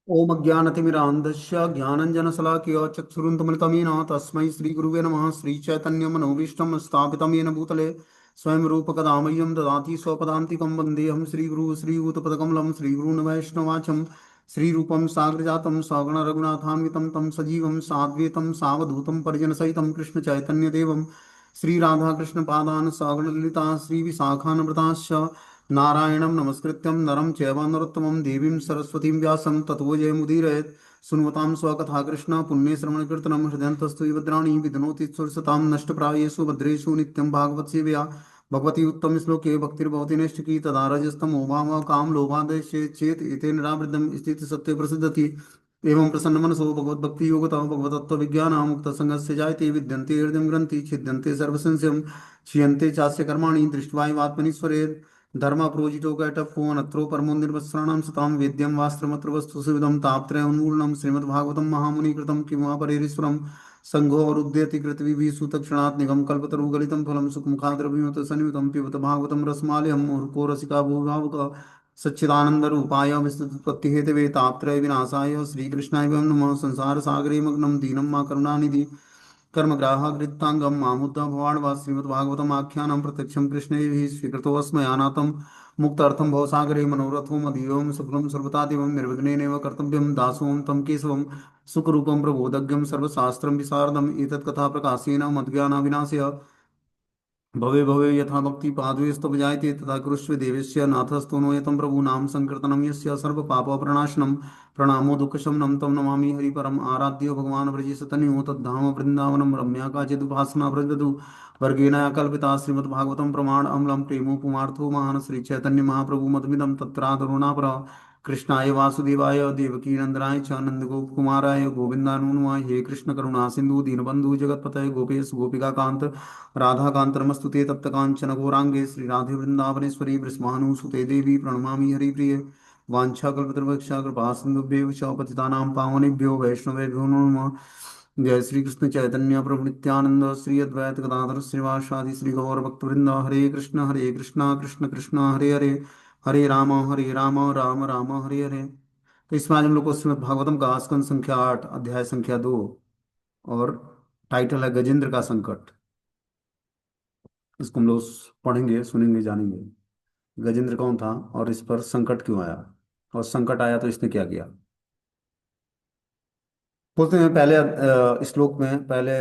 ओम अज्ञानतिमिरान्धस्य ज्ञानञ्जनशलाकया चक्षुरुन्मिलितमेन तस्मै श्रीगुरुवे नमः। श्रीचैतन्यमनोभीष्टं स्थापितं येन भूतले स्वयं रूपकदा मह्यं ददाति स्वपदान्तिकं वन्देऽहं श्रीगुरुः श्रीयुतपदकमलं श्रीगुरून् वैष्णवाचं श्रीरूपं साग्रजातं सगण रघुनाथान्वितं तं सजीवं साद्वैतं सावधूतं परिजनसहितं कृष्णचैतन्यदेवं श्रीराधाकृष्णपादान् सगणललिता श्रीविशाखान्विताश्च नारायणं नमस्कृत्यं नरं चैव नरोत्तमं देवीं सरस्वतीं व्यासं ततो जयमुदीरयेत्। सुन्वतां स्वकथा कृष्ण पुण्यश्रवणकीर्तनं हृदयन्तस्तु भद्राणि विधनोति सुरसतां नष्टप्रायेषु भद्रेषु नित्यं भागवत सेवया भगवती उत्तम श्लोके भक्तिर्भवति नैष्टिकी तदा रजस्तमो भावः काम लोभादेशे चेत एतेन निरावृतं स्थिति सत्य प्रसिद्धति। एवं प्रसन्नमनसो भगवद्भक्ति योगतः भगवतत्त्वविज्ञानं मुक्तसङ्गस्य जायते विद्यन्ते हृदयं ग्रन्थि छिद्यन्ते सर्वसंशयं क्षीयन्ते चास्य कर्माणि दृष्ट्वा एवात्मनीश्वरे धर्म प्रोजितो कैटभो नत्रो परमो निर्वस्त्राणां सतां वेद्यं वास्त्रमत्र वस्तु सुविधं तापत्रयोन्मूलनं श्रीमद्भागवतं महामुनिकृतं किमवा परेरीश्वरं सङ्घोरुध्यति कृतविभिः सूतक्षणात् निगम कल्पतरुगलितं फलं सुखमुखाद्रविमत सन्निहितं पिबत भागवतं रसमालयं मुहुर्को रसिका भूभावुक सच्चिदानन्दरूपाय विस्तृतपत्तिहेतवे तापत्रय विनाशाय श्रीकृष्णाय वयं नमः। संसार सागरे मग्नं दीनं मा करुणानिधि कर्मग्राहकृतांगम मामुद्दा भवान् श्रीमद्भागवतम आख्यानं प्रत्यक्षं कृष्णैः स्वीकृतोऽस्मि अनाथं मुक्तार्थं भवसागरे मनोरथो मदीयं सफलं सर्वथा निर्विघ्नेनैव कर्तव्यं दासोऽहं तं केशवं सुखरूपं प्रबोधज्ञं सर्वशास्त्रं विशारदम् एतत् कथा प्रकाशेन मद्ज्ञानाविनाशय भवे भवे यथा भक्ति पादुस्तव जायते तथा कुरुष्व देवस्य नाथस्तु नो यतं प्रभूनां संकीर्तनं यस्य सर्वपापप्रणाशनं प्रणामो दुःखशमनं तं नमामि हरिपरम् आराध्य भगवान् व्रजेशतनियो तद्धाम वृन्दावनं रम्या काचिदुपासना व्रजतु वर्गेण या कल्पिता श्रीमद्भागवतं प्रमाण अम्लं प्रेमोपमार्थो महान् श्रीचैतन्य महाप्रभु मदमिदं तत्रादरुणापर कृष्णाय वासुदेवाय देवकीनंदनाय च नंदगोपकुमाराय गोविन्दानुनवाय हे कृष्ण करुणा सिंधु दीनबंधु जगत्पतये गोपेश गोपिकाकांत राधाकांत ते तप्त कांचन गौरांगे श्री राधे वृंदावनेश्वरी वृष्मानुसुते देवी प्रणमामि हरिप्रिय वाछाकल्पतरुभक्षा कृपा सिंधुभ्यो च पतितानां पावनेभ्यो वैष्णवेभ्यो नमः। जय श्री कृष्ण चैतन्य प्रभु नित्यानंद श्री अद्वैत गदाधर श्रीवासादि श्री गौर भक्तवृंद हरे कृष्णा कृष्ण कृष्ण हरे राम राम राम हरे हरे। तो इसमें आज हम लोग को श्रीमद् भागवतम का स्कंद संख्या 8 अध्याय संख्या 2 और टाइटल है गजेंद्र का संकट। इसको हम लोग पढ़ेंगे सुनेंगे जानेंगे। गजेंद्र कौन था और इस पर संकट क्यों आया और संकट आया तो इसने क्या किया। बोलते हैं पहले श्लोक में पहले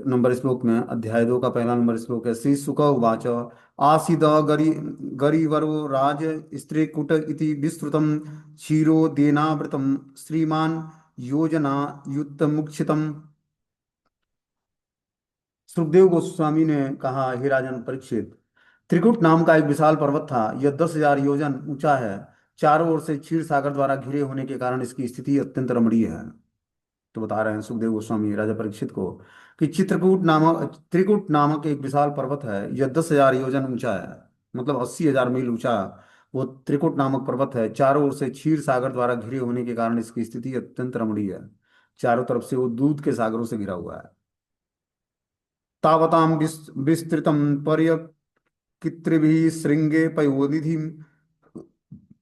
नंबर श्लोक में अध्याय 2 का पहला नंबर श्लोक है। श्री शुक उवाच आसीद गरीवरो राज स्त्रीकूट इति विस्तृतं क्षीरोदेनावृतं श्रीमान् योजना युक्तमुक्षितम्। सुखदेव गोस्वामी ने कहा, हे राजन परीक्षित, त्रिकुट नाम का एक विशाल पर्वत था। यह 10,000 योजन ऊंचा है। चारों ओर से क्षीर सागर द्वारा घिरे होने के कारण इसकी स्थिति अत्यंत रमणीय है। तो बता रहे हैं सुखदेव गोस्वामी राजा परीक्षित को कि त्रिकुट नामक एक विशाल पर्वत है। यह 10,000 योजन ऊंचा है, मतलब 80,000 मील ऊंचा। वो त्रिकुट नामक पर्वत है। चारों ओर से क्षीर सागर द्वारा घिरे होने के कारण इसकी स्थिति अत्यंत रमणीय है। चारों तरफ से वो दूध के सागरों से घिरा हुआ है। तावतां विस्तृतं पर्यकित्रिभिः शृंगे पयोनिधिं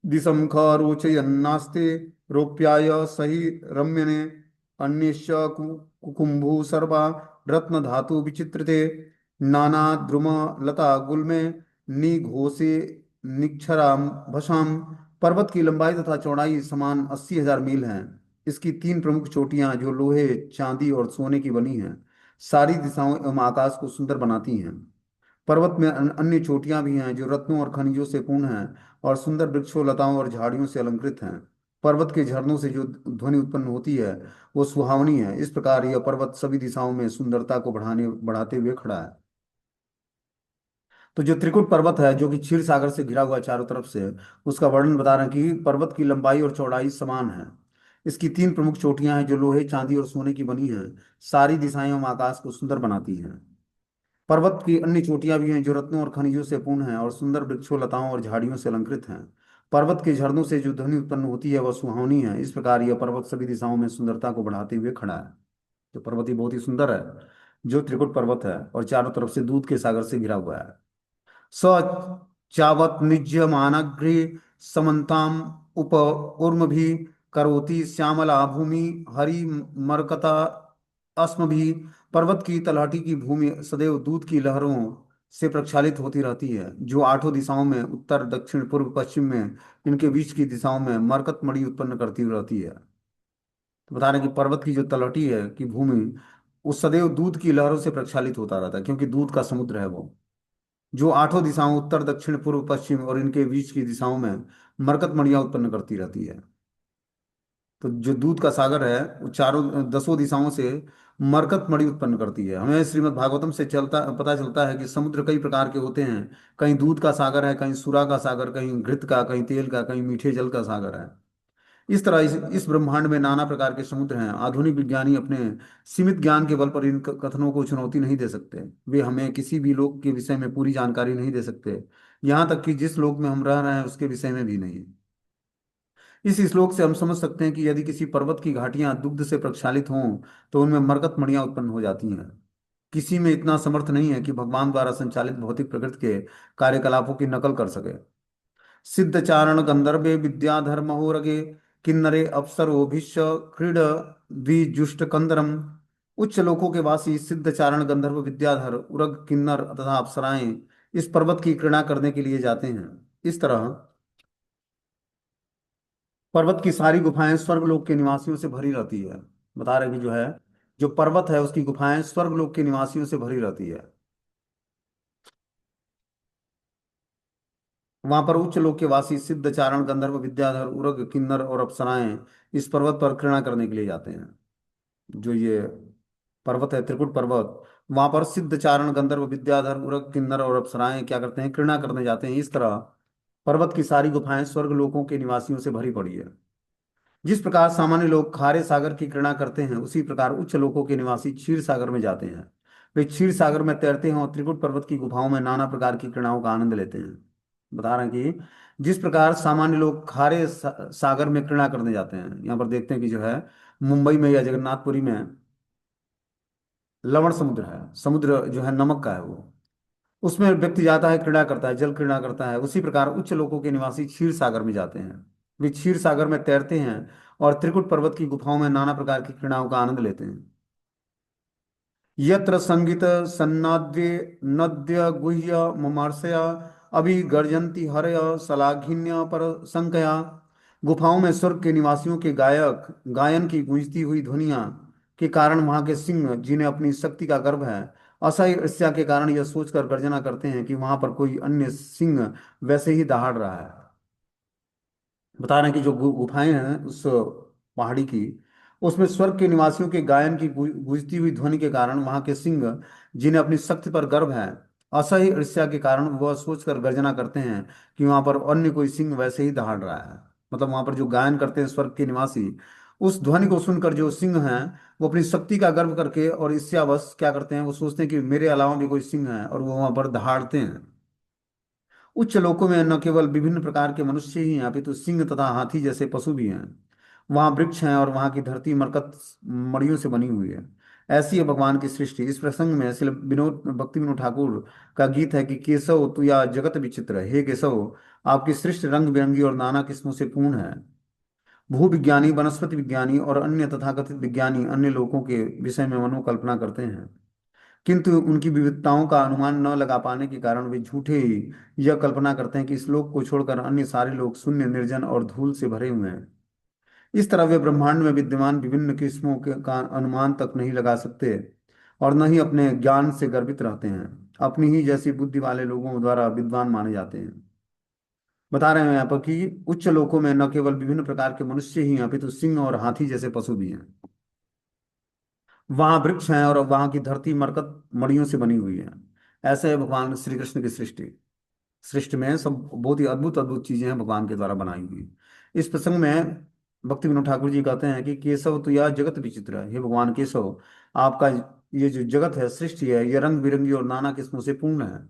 दिशं खरोचयन्नास्ते रोप्याय सहि रम्यने अन्यश्च कुकुम्भु सर्वा रत्नधातु विचित्रते नानाद्रुम लता गुल्मे निघोषे निक्षराम भसाम। पर्वत की लंबाई तथा चौड़ाई समान 80,000 मील है। इसकी 3 प्रमुख चोटियां जो लोहे चांदी और सोने की बनी हैं सारी दिशाओं एवं आकाश को सुंदर बनाती हैं। पर्वत में अन्य चोटियां भी हैं जो रत्नों और खनिजों से पूर्ण हैं और सुंदर वृक्षों लताओं और झाड़ियों से अलंकृत हैं। पर्वत के झरनों से जो ध्वनि उत्पन्न होती है वो सुहावनी है। इस प्रकार यह पर्वत सभी दिशाओं में सुंदरता को बढ़ाते हुए खड़ा है। तो जो त्रिकुट पर्वत है जो कि क्षीर सागर से घिरा हुआ है चारों तरफ से, उसका वर्णन बता रहे हैं कि पर्वत की लंबाई और चौड़ाई समान है। इसकी 3 प्रमुख चोटियां हैं जो लोहे चांदी और सोने की बनी हैं। सारी दिशाएं एवं आकाश को सुंदर बनाती हैं। पर्वत की अन्य चोटियां भी हैं जो रत्नों और खनिजों से पूर्ण हैं और सुंदर वृक्षों लताओं और झाड़ियों से अलंकृत हैं। पर्वत के झरनों से जो ध्वनि उत्पन्न होती है वह सुहावनी है। इस प्रकार यह पर्वत सभी दिशाओं में सुंदरता को बढ़ाते हुए खड़ा है। तो पर्वत ही बहुत ही सुंदर है जो त्रिकुट पर्वत है और चारों तरफ से दूध के सागर से घिरा हुआ है। स चावत निज्यमानगृहे समन्ताम उप उर्मभि करोति श्यामला भूमि हरि मरकता अस्म भी। पर्वत की तलहटी की भूमि सदैव दूध की लहरों से प्रक्षालित होती रहती है, जो आठों दिशाओं में, उत्तर दक्षिण पूर्व पश्चिम में, इनके बीच की दिशाओं में मरकत मणि उत्पन्न करती रहती है। तो बता रहे हैं कि पर्वत की जो तलहटी है की भूमि, वो सदैव दूध की लहरों से प्रक्षालित होता रहता है, क्योंकि दूध का समुद्र है वो, जो आठों दिशाओं, उत्तर दक्षिण पूर्व पश्चिम और इनके बीच की दिशाओं में मरकत मणियां उत्पन्न करती रहती है। तो जो दूध का सागर है वो चारों दसों दिशाओं से मरकत मणि उत्पन्न करती है। हमें श्रीमद् भागवतम से चलता पता चलता है कि समुद्र कई प्रकार के होते हैं। कहीं दूध का सागर है, कहीं सुरा का सागर, कहीं घृत का, कहीं तेल का, कहीं मीठे जल का सागर है। इस तरह इस ब्रह्मांड में नाना प्रकार के समुद्र हैं। आधुनिक विज्ञानी अपने सीमित ज्ञान के बल पर इन कथनों को चुनौती नहीं दे सकते। वे हमें किसी भी लोक के विषय में पूरी जानकारी नहीं दे सकते, यहाँ तक कि जिस लोक में हम रह रहे हैं उसके विषय में भी नहीं। इस श्लोक से हम समझ सकते हैं कि यदि किसी पर्वत की घाटियां दुग्ध से प्रक्षालित हों तो उनमें मरकत मणियां उत्पन्न हो जाती हैं। किसी में इतना समर्थ नहीं है कि भगवान द्वारा संचालित भौतिक प्रकृति के कार्यकलापों की नकल कर सके। सिद्ध चारण गंधर्वे विद्याधर महोरगे किन्नरे अप्सरोभिश्च क्रीड द्विजुष्ट कंदरम। उच्च लोकों के वासी सिद्ध चारण गंधर्व विद्याधर उरग किन्नर तथा अप्सराएं इस पर्वत की क्रीड़ा करने के लिए जाते हैं। इस तरह पर्वत की सारी गुफाएं स्वर्गलोक के निवासियों से भरी रहती है। बता रहे कि जो है, जो पर्वत है उसकी गुफाएं स्वर्गलोक के निवासियों से भरी रहती है। वहां पर उच्च लोक के वासी सिद्ध चारण गंधर्व विद्याधर उरग किन्नर और अप्सराएं इस पर्वत पर क्रीड़ा करने के लिए जाते हैं। जो ये पर्वत है त्रिकुट पर्वत, वहां पर सिद्ध चारण गंधर्व विद्याधर उरग किन्नर और अप्सराएं क्या करते हैं, क्रीड़ा करने जाते हैं। इस तरह पर्वत की सारी गुफाएं स्वर्ग लोकों के निवासियों से भरी पड़ी है। जिस प्रकार सामान्य लोग खारे सागर की क्रीड़ा करते हैं, उसी प्रकार उच्च लोकों के निवासी क्षीर सागर में जाते हैं। वे क्षीर सागर में तैरते हैं और त्रिकुट पर्वत की गुफाओं में नाना प्रकार की क्रीड़ाओं का आनंद लेते हैं। बता रहे हैं कि जिस प्रकार सामान्य लोग खारे सागर में क्रीड़ा करने जाते हैं, यहाँ पर देखते हैं कि जो है मुंबई में या जगन्नाथपुरी में लवण समुद्र है, समुद्र जो है नमक का है वो, उसमें व्यक्ति जाता है, क्रीड़ा करता है, जल क्रीड़ा करता है। उसी प्रकार उच्च लोकों के निवासी क्षीर सागर में जाते हैं। वे क्षीर सागर में तैरते हैं और त्रिकुट पर्वत की गुफाओं में नाना प्रकार की क्रीड़ाओं का आनंद लेते हैं। यत्र संगीत सन्नाद्य नद्य गुह्य ममर्षया अभिगर्जन्ति हरय शलाघिन्य पर संकया। गुफाओं में स्वर्ग के निवासियों के गायक गायन की गूंजती हुई ध्वनियां के कारण वहां के सिंह, जिन्हें अपनी शक्ति का गर्व है, असह्य ईर्ष्या के कारण यह सोचकर गर्जना करते हैं कि वहां पर कोई अन्य सिंह वैसे ही दहाड़ रहा है। बता रहे हैं कि जो गुफाएं हैं उस पहाड़ी की, उसमें स्वर्ग के निवासियों के गायन की गूंजती हुई ध्वनि के कारण वहां के सिंह, जिन्हें अपनी शक्ति पर गर्व है, असह्य ईर्ष्या के कारण वह सोचकर गर्जना करते हैं कि वहां पर अन्य कोई सिंह वैसे ही दहाड़ रहा है। मतलब वहां पर जो गायन करते हैं स्वर्ग के निवासी, उस ध्वनि को सुनकर जो सिंह हैं वो अपनी शक्ति का गर्व करके और ईर्ष्यावश क्या करते हैं, वो सोचते हैं कि मेरे अलावा भी कोई सिंह है, और वो वहां पर दहाड़ते हैं। उच्च लोकों में न केवल विभिन्न प्रकार के मनुष्य ही हैं, अपितु सिंह तथा हाथी जैसे पशु भी हैं। वहाँ वृक्ष हैं और वहाँ की धरती मरकत मड़ियों से बनी हुई है। ऐसी है भगवान की सृष्टि। इस प्रसंग में श्री विनोद भक्ति विनोद ठाकुर का गीत है कि केशव तू या जगत विचित्र, हे केशव आपकी सृष्टि रंग बिरंगी और नाना किस्मों से पूर्ण है। भू विज्ञानी, वनस्पति विज्ञानी और अन्य तथाकथित विज्ञानी अन्य लोकों के विषय में मनोकल्पना करते हैं, किंतु उनकी विविधताओं का अनुमान न लगा पाने के कारण वे झूठे ही यह कल्पना करते हैं कि इस लोक को छोड़कर अन्य सारे लोग शून्य, निर्जन और धूल से भरे हुए हैं। इस तरह वे ब्रह्मांड में विद्यमान विभिन्न किस्मों के का अनुमान तक नहीं लगा सकते और न ही अपने ज्ञान से गर्वित रहते हैं। अपनी ही जैसी बुद्धि वाले लोगों द्वारा विद्वान माने जाते हैं। बता रहे हैं यहाँ पर कि उच्च लोकों में न केवल विभिन्न प्रकार के मनुष्य ही हैं, अपितु सिंह और हाथी जैसे पशु भी हैं। वहां वृक्ष हैं और वहां की धरती मरकत मड़ियों से बनी हुई है। ऐसे है भगवान श्री कृष्ण की सृष्टि। सृष्टि में सब बहुत ही अद्भुत अद्भुत चीजें हैं भगवान के द्वारा बनाई हुई। इस प्रसंग में भक्ति विनोद ठाकुर जी कहते हैं कि केशव तो यह जगत विचित्र है, हे भगवान केशव आपका ये जो जगत है, सृष्टि है, ये रंग बिरंगी और नाना किस्मों से पूर्ण है।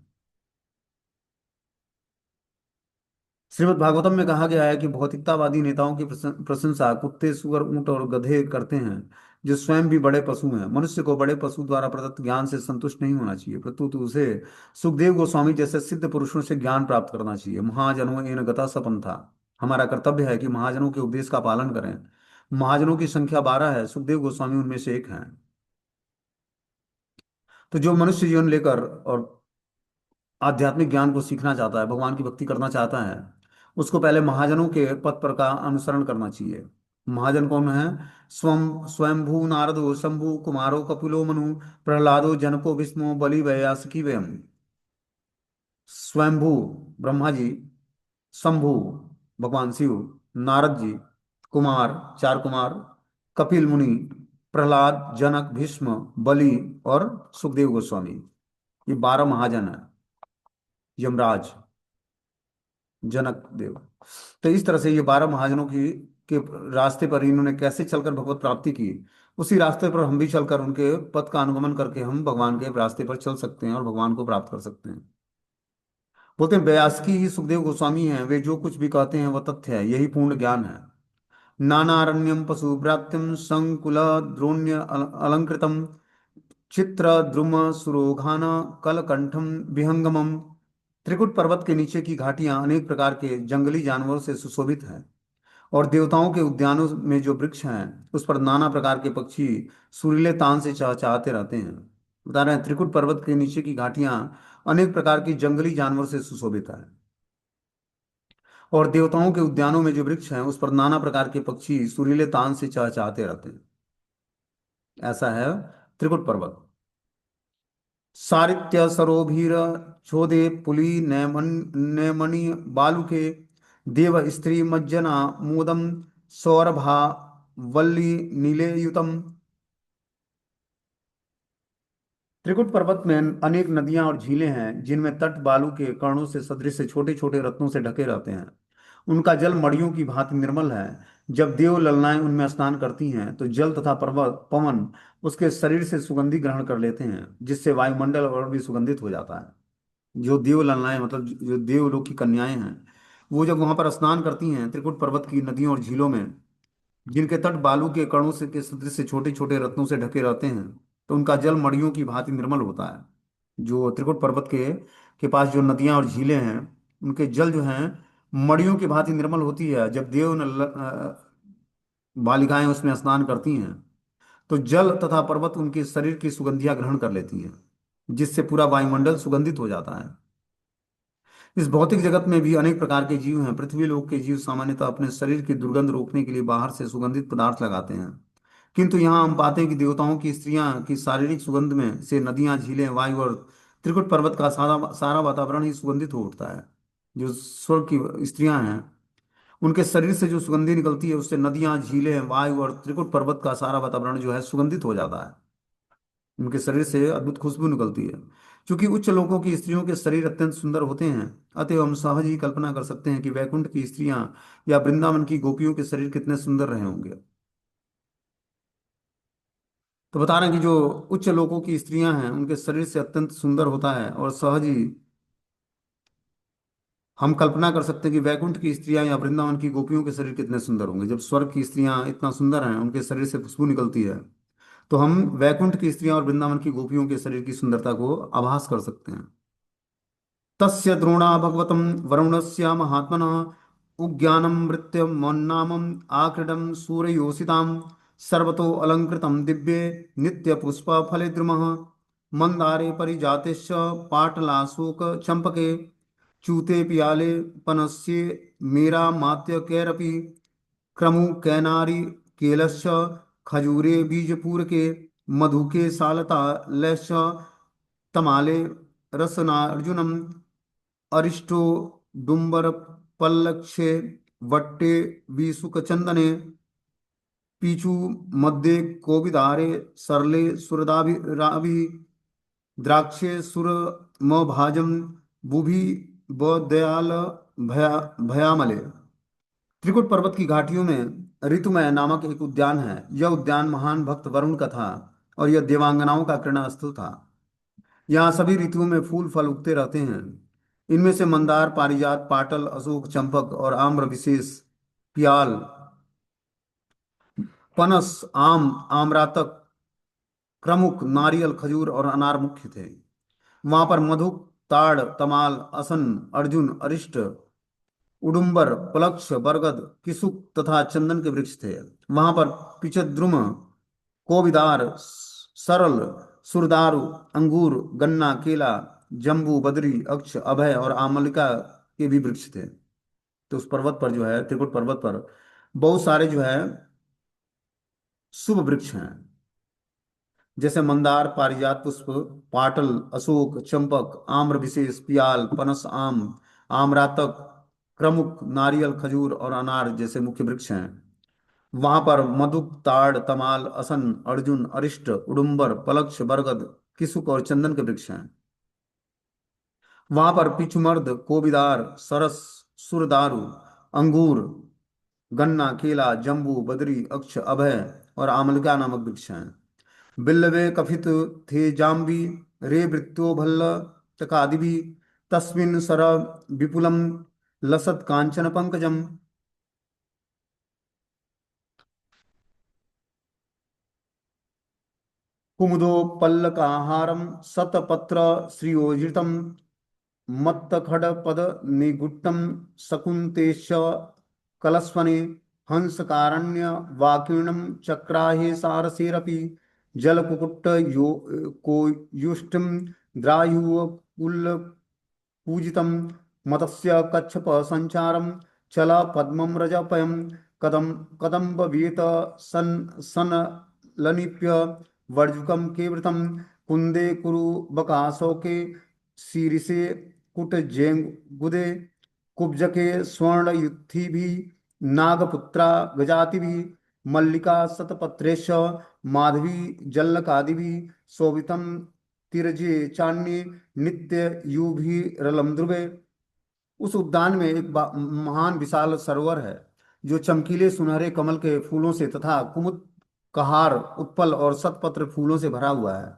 श्रीमद् भागवतम में कहा गया है कि भौतिकतावादी नेताओं की प्रशंसा कुत्ते, सुअर, ऊंट और गधे करते हैं, जो स्वयं भी बड़े पशु हैं। मनुष्य को बड़े पशु द्वारा प्रदत्त ज्ञान से संतुष्ट नहीं होना चाहिए, प्रत्युत उसे सुखदेव गोस्वामी जैसे सिद्ध पुरुषों से ज्ञान प्राप्त करना चाहिए। महाजनों एन गता सपंथा, हमारा कर्तव्य है कि महाजनों के उपदेश का पालन करें। महाजनों की संख्या 12 है, सुखदेव गोस्वामी उनमें से एक हैं। तो जो मनुष्य जीवन लेकर और आध्यात्मिक ज्ञान को सीखना चाहता है, भगवान की भक्ति करना चाहता है, उसको पहले महाजनों के पथ पर का अनुसरण करना चाहिए। महाजन कौन है? स्वयंभू नारदो शंभु कुमारो कपिलो मनु प्रहलादो जनको विष्णु बलि व्यासकी वयम। स्वयंभू ब्रह्मा जी, शंभु भगवान शिव, नारद जी, कुमार चार कुमार, कपिल मुनि, प्रहलाद, जनक, भीष्म, बलि और सुखदेव गोस्वामी, ये 12 महाजन है। यमराज, जनक देव। तो इस तरह से ये 12 महाजनों की के रास्ते पर इन्होंने कैसे चलकर भगवत प्राप्ति की, उसी रास्ते पर हम भी चलकर उनके पथ का अनुगमन करके हम भगवान के रास्ते पर चल सकते हैं और भगवान को प्राप्त कर सकते हैं। बोलते हैं व्यास की ही सुखदेव गोस्वामी हैं, वे जो कुछ भी कहते हैं वह तथ्य है, यही पूर्ण ज्ञान है। नानारण्यम पशुभ्रात्यम संकुल द्रोण्य अलंकृतम चित्र द्रुम सुरोघान कलकंठम विहंगमम। त्रिकुट पर्वत के नीचे की घाटियां अनेक प्रकार के जंगली जानवरों से सुशोभित हैं, और देवताओं के उद्यानों में जो वृक्ष हैं उस पर नाना प्रकार के पक्षी सुरीले तान से चहचहाते रहते हैं। बता रहे हैं त्रिकुट पर्वत के नीचे की घाटियां अनेक प्रकार की जंगली जानवर से सुशोभित है, और देवताओं के उद्यानों में जो वृक्ष हैं उस पर नाना प्रकार के पक्षी सुरीले तान से चहचहाते रहते हैं। ऐसा है त्रिकुट पर्वत। सारित्य सरोभीर छोदे पुली नैमन नैमणि बालुके देव स्त्री मज्जना मोदम सौरभा वल्ली नीलेयुतम। त्रिकुट पर्वत में अनेक नदियां और झीलें हैं जिनमें तट बालू के कणों से सदृश छोटे छोटे रत्नों से ढके रहते हैं। उनका जल मड़ियों की भांति निर्मल है। जब देव ललनाएं उनमें स्नान करती हैं तो जल तथा पर्वत पवन उसके शरीर से सुगंधि ग्रहण कर लेते हैं, जिससे वायुमंडल और भी सुगंधित हो जाता है। जो देव ललनाएं मतलब जो देवलोक की कन्याएं हैं, वो जब वहां पर स्नान करती हैं त्रिकुट पर्वत की नदियों और झीलों में, जिनके तट बालू के कणों से के सदृश से छोटे छोटे रत्नों से ढके रहते हैं, तो उनका जल मड़ियों की भांति निर्मल होता है। जो त्रिकुट पर्वत के पास जो नदियां और झीलें हैं, उनके जल जो हैं मड़ियों की भांति निर्मल होती है। जब बालिकाएं उसमें स्नान करती हैं तो जल तथा पर्वत उनके शरीर की सुगंधियां ग्रहण कर लेती हैं, जिससे पूरा वायुमंडल सुगंधित हो जाता है। इस भौतिक जगत में भी अनेक प्रकार के जीव हैं। पृथ्वी लोक के जीव सामान्यतः अपने शरीर की दुर्गंध रोकने के लिए बाहर से सुगंधित पदार्थ लगाते हैं, किंतु यहाँ हम पाते हैं कि देवताओं की स्त्रियां की शारीरिक सुगंध में से नदियां, झीलें, वायु और त्रिकुट पर्वत का सारा सारा वातावरण ही सुगंधित हो उठता है। जो स्वर्ग की स्त्रियां हैं, उनके शरीर से जो सुगंधी निकलती है उससे नदियां, झीलें, वायु और त्रिकुट पर्वत का सारा वातावरण जो है सुगंधित हो जाता है। उनके शरीर से अद्भुत खुशबू निकलती है। क्योंकि उच्च लोकों की स्त्रियों के शरीर अत्यंत सुंदर होते हैं, अतएव हम सहज ही कल्पना कर सकते हैं कि वैकुंठ की स्त्रियां या वृंदावन की गोपियों के शरीर कितने सुंदर रहे होंगे। तो बता रहे हैं कि जो उच्च लोकों की स्त्रियां हैं उनके शरीर से अत्यंत सुंदर होता है, और सहज ही हम कल्पना कर सकते हैं कि वैकुंठ की स्त्रियां या वृंदावन की गोपियों के शरीर कितने सुंदर होंगे। जब स्वर्ग की स्त्रियां इतना सुंदर हैं, उनके शरीर से खुशबू निकलती है, तो हम वैकुंठ की स्त्रियां और वृंदावन की गोपियों के शरीर की सुंदरता को आभास कर सकते हैं। तस्य द्रोणा भगवतं वरुणस्य महात्मनः उद्यानं मृत्य मन्नामम् आक्रीडं सूर्ययोषितां सर्वतो अलङ्कृतं दिव्ये नित्यपुष्पफलद्रुमः मन्दारे परिजातेश्च पाटलाशोक चम्पके चूते पियाले पनस्ये मेरा मात्य कैरपि क्रमु कैनारी केलश्च खजूरे बीजपूरके मधुके सालतालश्च तमाले रसनार्जुनम अरिष्टो डुम्बर पल्लक्षे वट्टे विसुकचंदने पीचू मध्ये कोविदारे सरले सुरदाभिराभि द्राक्षे सुरमभाजम बुभि बदयाल भया भयामले। त्रिकुट पर्वत की घाटियों में ऋतुमय नामक एक उद्यान है। यह उद्यान महान भक्त वरुण का था, और यह देवांगनाओं का क्रीड़ा स्थल था। यहाँ सभी ऋतुओं में फूल फल उगते रहते हैं। इनमें से मंदार, पारिजात, पाटल, अशोक, चंपक और आम्र विशेष, पियाल, पनस, आम, आम्रातक, क्रमुक, नारियल, खजूर और अनार मुख्य थे। वहां पर मधुक, ताड़, तमाल, असन, अर्जुन, अरिष्ट, उडुम्बर, पलक्ष, बरगद, किसुक तथा चंदन के वृक्ष थे। वहां पर पिचद्रुम, कोविदार, सरल, सुरदारू, अंगूर, गन्ना, केला, जम्बू, बदरी, अक्ष, अभय और आमलिका के भी वृक्ष थे। तो उस पर्वत पर जो है, त्रिकुट पर्वत पर बहुत सारे जो है शुभ वृक्ष हैं, जैसे मंदार, पारिजात पुष्प, पाटल, अशोक, चंपक, आम्र विशेष, पियाल, पनस, आम, आमरातक, क्रमुक, नारियल, खजूर और अनार जैसे मुख्य वृक्ष हैं। वहां पर मधुक, ताड़, तमाल, असन, अर्जुन, अरिष्ट, उडुम्बर, पलक्ष, बरगद, किसुक और चंदन के वृक्ष हैं। वहां पर पिछुमर्द, कोबिदार, सरस, सुरदारू, अंगूर, गन्ना, केला, जम्बू, बदरी, अक्ष, अभय और आमलिका नामक वृक्ष हैं। बिल्लवे कफित थे जाम्बी, रे वृत्तो भल्ल तकादिभि, तस्मिन् सर विपुलम लसत कांचन पंकजम। कुमुदो पल्लकाहारम शतपत्र श्रियोजितम, मत्तखडपद निगुट्टम, शकुन्तेश कलस्वने, हंसकारण्य वाकीर्णम, चक्राहे सारसेरपि, जलकुकुट्ट यो को युष्टम, द्रायुः पूजितं, मत्स्य कच्छप संचारम, चल पद्मं रजपयं, कदम कदम्ब वीत सन सन लनिप्य, वर्जुकं केवृतं, कुंदे कुरु बकाशोके, शीरिषे कुटजेङ्गुदे, कुब्जके स्वर्णयुथिभिः, नागपुत्रा गजातिभिः, मल्लिका शतपत्रेश, माधवी जल्लकादिभिः शोभितं, तिरजे चान्ये नित्य युभिरलम ध्रुवे। उस उद्यान में एक महान विशाल सरोवर है, जो चमकीले सुनहरे कमल के फूलों से तथा कुमुद, कहार, उत्पल और शतपत्र फूलों से भरा हुआ है,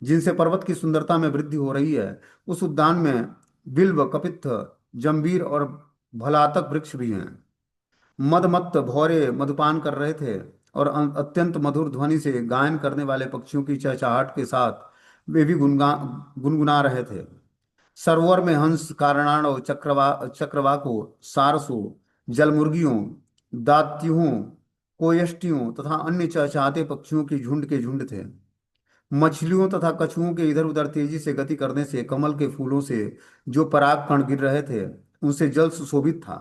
जिनसे पर्वत की सुंदरता में वृद्धि हो रही है। उस उद्यान में बिल्व, कपित्थ, जंबीर और भलातक वृक्ष भी हैं। मदमत्त भौरे मधुपान कर रहे थे, और अत्यंत मधुर ध्वनि से गायन करने वाले पक्षियों की चहचहाट के साथ वे भी गुनगुना रहे थे। सरोवर में हंस, कारणाड़ो, चक्रवाको, सारसों, जलमुर्गियों, दात्युओं, कोयष्टियों तथा अन्य चहचहाते पक्षियों की झुंड के झुंड थे। मछलियों तथा कछुओं के इधर उधर तेजी से गति करने से कमल के फूलों से जो पराग कण गिर रहे थे, उनसे जल सुशोभित था।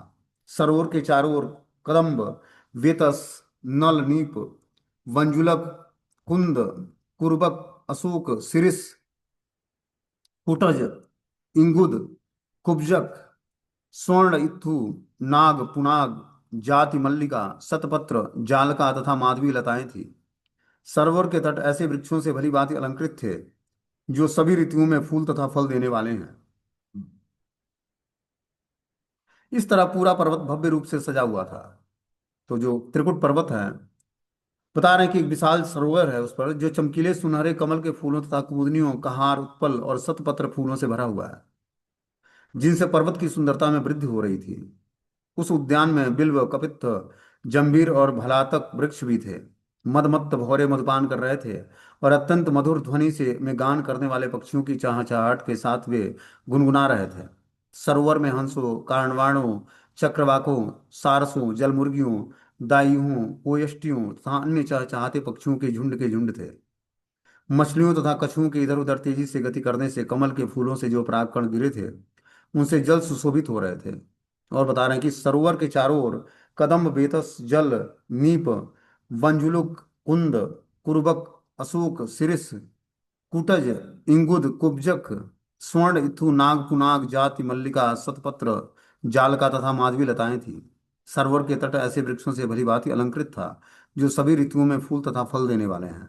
सरोवर के चारों ओर कदम्ब, वेतस, नल, नीप, वंजुलक, कुंद, कुरबक, अशोक, शिरिष, कुटज, इंगुद, कुब्जक, स्वर्ण इत्थु, नाग, पुनाग, जाति मल्लिका, शतपत्र, जालका तथा माधवी लताएं थी। सरोवर के तट ऐसे वृक्षों से भली भांति अलंकृत थे, जो सभी ऋतुओं में फूल तथा फल देने वाले हैं। इस तरह पूरा पर्वत भव्य रूप से सजा हुआ था। तो जो त्रिकुट पर्वत है, बता रहे हैं कि एक विशाल सरोवर है उस पर, जो चमकीले सुनहरे कमल के फूलों तथा कुमुदनियों, कहार, उत्पल और शतपत्र फूलों से भरा हुआ है, जिनसे पर्वत की सुंदरता में वृद्धि हो रही थी। उस उद्यान में बिल्व, कपित्थ, जंबीर और भलातक वृक्ष भी थे। मदमत्त भौरे मधुपान कर रहे थे, और अत्यंत मधुर ध्वनि से में गान करने वाले पक्षियों की चहचहाहट के साथ वे गुनगुना रहे थे। सरोवर में हंसों, कारणवाणों, चक्रवाकों, सारसों, जलमुर्गियों, दाइयों, कोयष्टियों तथा अन्य चहचहाते पक्षियों के झुंड थे। मछलियों तथा कछुओं के इधर उधर तेजी से गति करने से कमल के फूलों से जो परागकण गिरे थे, उनसे जल सुशोभित हो रहे थे। और बता रहे हैं कि सरोवर के चारों ओर कदम्ब, बेतस, जल, नीप, वंजुलुक, कुंद, कुरबक, अशोक, शिरिष, कुटज, इंगुद, कुब्जक, स्वर्ण इथु, नाग, पुनाग, जाति मल्लिका, शतपत्र, जालका तथा माधवी लताएं थी। सरोवर के तट ऐसे वृक्षों से भली भांति अलंकृत था, जो सभी ऋतुओं में फूल तथा फल देने वाले हैं।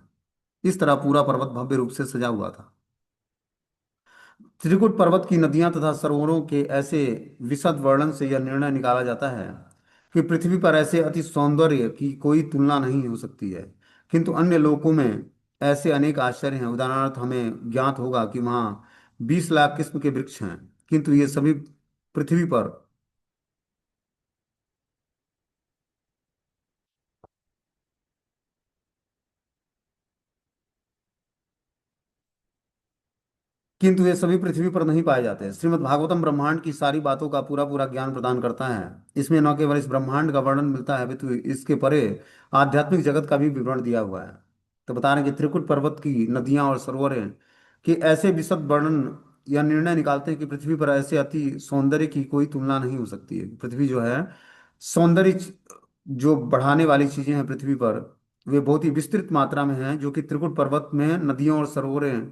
इस तरह पूरा पर्वत भव्य रूप से सजा हुआ था। त्रिकुट पर्वत की नदियां तथा सरोवरों के ऐसे विशद वर्णन से यह निर्णय निकाला जाता है कि पृथ्वी पर ऐसे अति सौंदर्य की कोई तुलना नहीं हो सकती है। किंतु अन्य लोकों में ऐसे अनेक आश्चर्य हैं। उदाहरणार्थ हमें ज्ञात होगा कि वहाँ 20 लाख किस्म के वृक्ष हैं, किंतु ये सभी पृथ्वी पर किंतु ये सभी पृथ्वी पर नहीं पाए जाते। श्रीमद् भागवतम ब्रह्मांड की सारी बातों का पूरा पूरा ज्ञान प्रदान करता है। इसमें न केवल इस ब्रह्मांड का वर्णन मिलता है अपितु इसके परे आध्यात्मिक जगत का भी विवरण दिया हुआ है। तो बता रहे हैं कि त्रिकुट पर्वत की नदियां और सरोवरें कि ऐसे विशद वर्णन या निर्णय निकालते हैं कि पृथ्वी पर ऐसे अति सौंदर्य की कोई तुलना नहीं हो सकती है। पृथ्वी जो है सौंदर्य जो बढ़ाने वाली चीजें हैं पृथ्वी पर, वे बहुत ही विस्तृत मात्रा में हैं, जो कि त्रिकुट पर्वत में नदियों और सरोवरें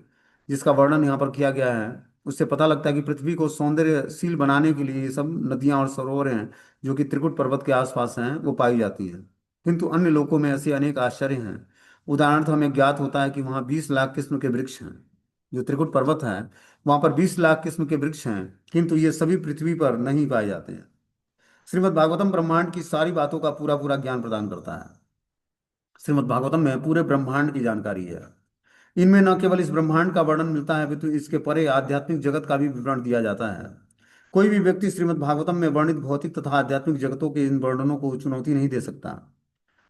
जिसका वर्णन यहाँ पर किया गया है, उससे पता लगता है कि पृथ्वी को सौंदर्यशील बनाने के लिए ये सब नदियां और सरोवर हैं जो कि त्रिकुट पर्वत के आसपास हैं, वो पाई जाती हैं। किंतु अन्य लोकों में ऐसे अनेक आश्चर्य हैं। उदाहरणतः हमें ज्ञात होता है कि वहाँ 20 लाख किस्म के वृक्ष हैं। जो त्रिकुट पर्वत है वहाँ पर 20 लाख किस्म के वृक्ष हैं, किंतु ये सभी पृथ्वी पर नहीं पाए जाते हैं। श्रीमद् भागवतम ब्रह्मांड की सारी बातों का पूरा पूरा ज्ञान प्रदान करता है। श्रीमद् भागवतम में पूरे ब्रह्मांड की जानकारी है। इनमें न केवल इस ब्रह्मांड का वर्णन मिलता है अपितु इसके परे आध्यात्मिक जगत का भी विवरण दिया जाता है। कोई भी व्यक्ति श्रीमद् भागवतम में वर्णित भौतिक तथा आध्यात्मिक जगतों के इन वर्णनों को चुनौती नहीं दे सकता।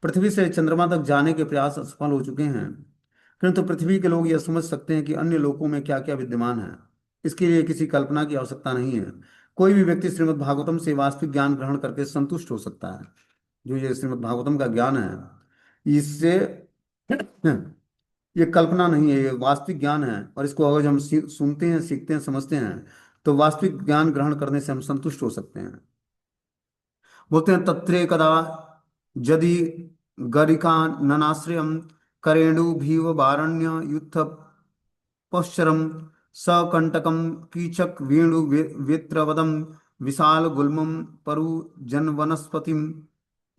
पृथ्वी से चंद्रमा तक जाने के प्रयास असफल हो चुके हैं, किंतु पृथ्वी के लोग यह समझ सकते हैं कि अन्य लोकों में क्या क्या विद्यमान है। इसके लिए किसी कल्पना की आवश्यकता नहीं है। कोई भी व्यक्ति श्रीमद् भागवतम से वास्तविक ज्ञान ग्रहण करके संतुष्ट हो सकता है। जो ये श्रीमद् भागवतम का ज्ञान है, इससे ये कल्पना नहीं है, ये वास्तविक ज्ञान है। और इसको अगर हम सुनते हैं, सीखते हैं, समझते हैं, तो वास्तविक ज्ञान ग्रहण करने से हम संतुष्ट हो सकते हैं। बोलते हैं तत्रे कदा यदि गरिका ननाश्रयम करेणुभिव वारण्य युद्ध पश्चरम सकंटकम कीचक वेणु वेत्रवदम विशाल गुल्मम परु जन वनस्पतिम।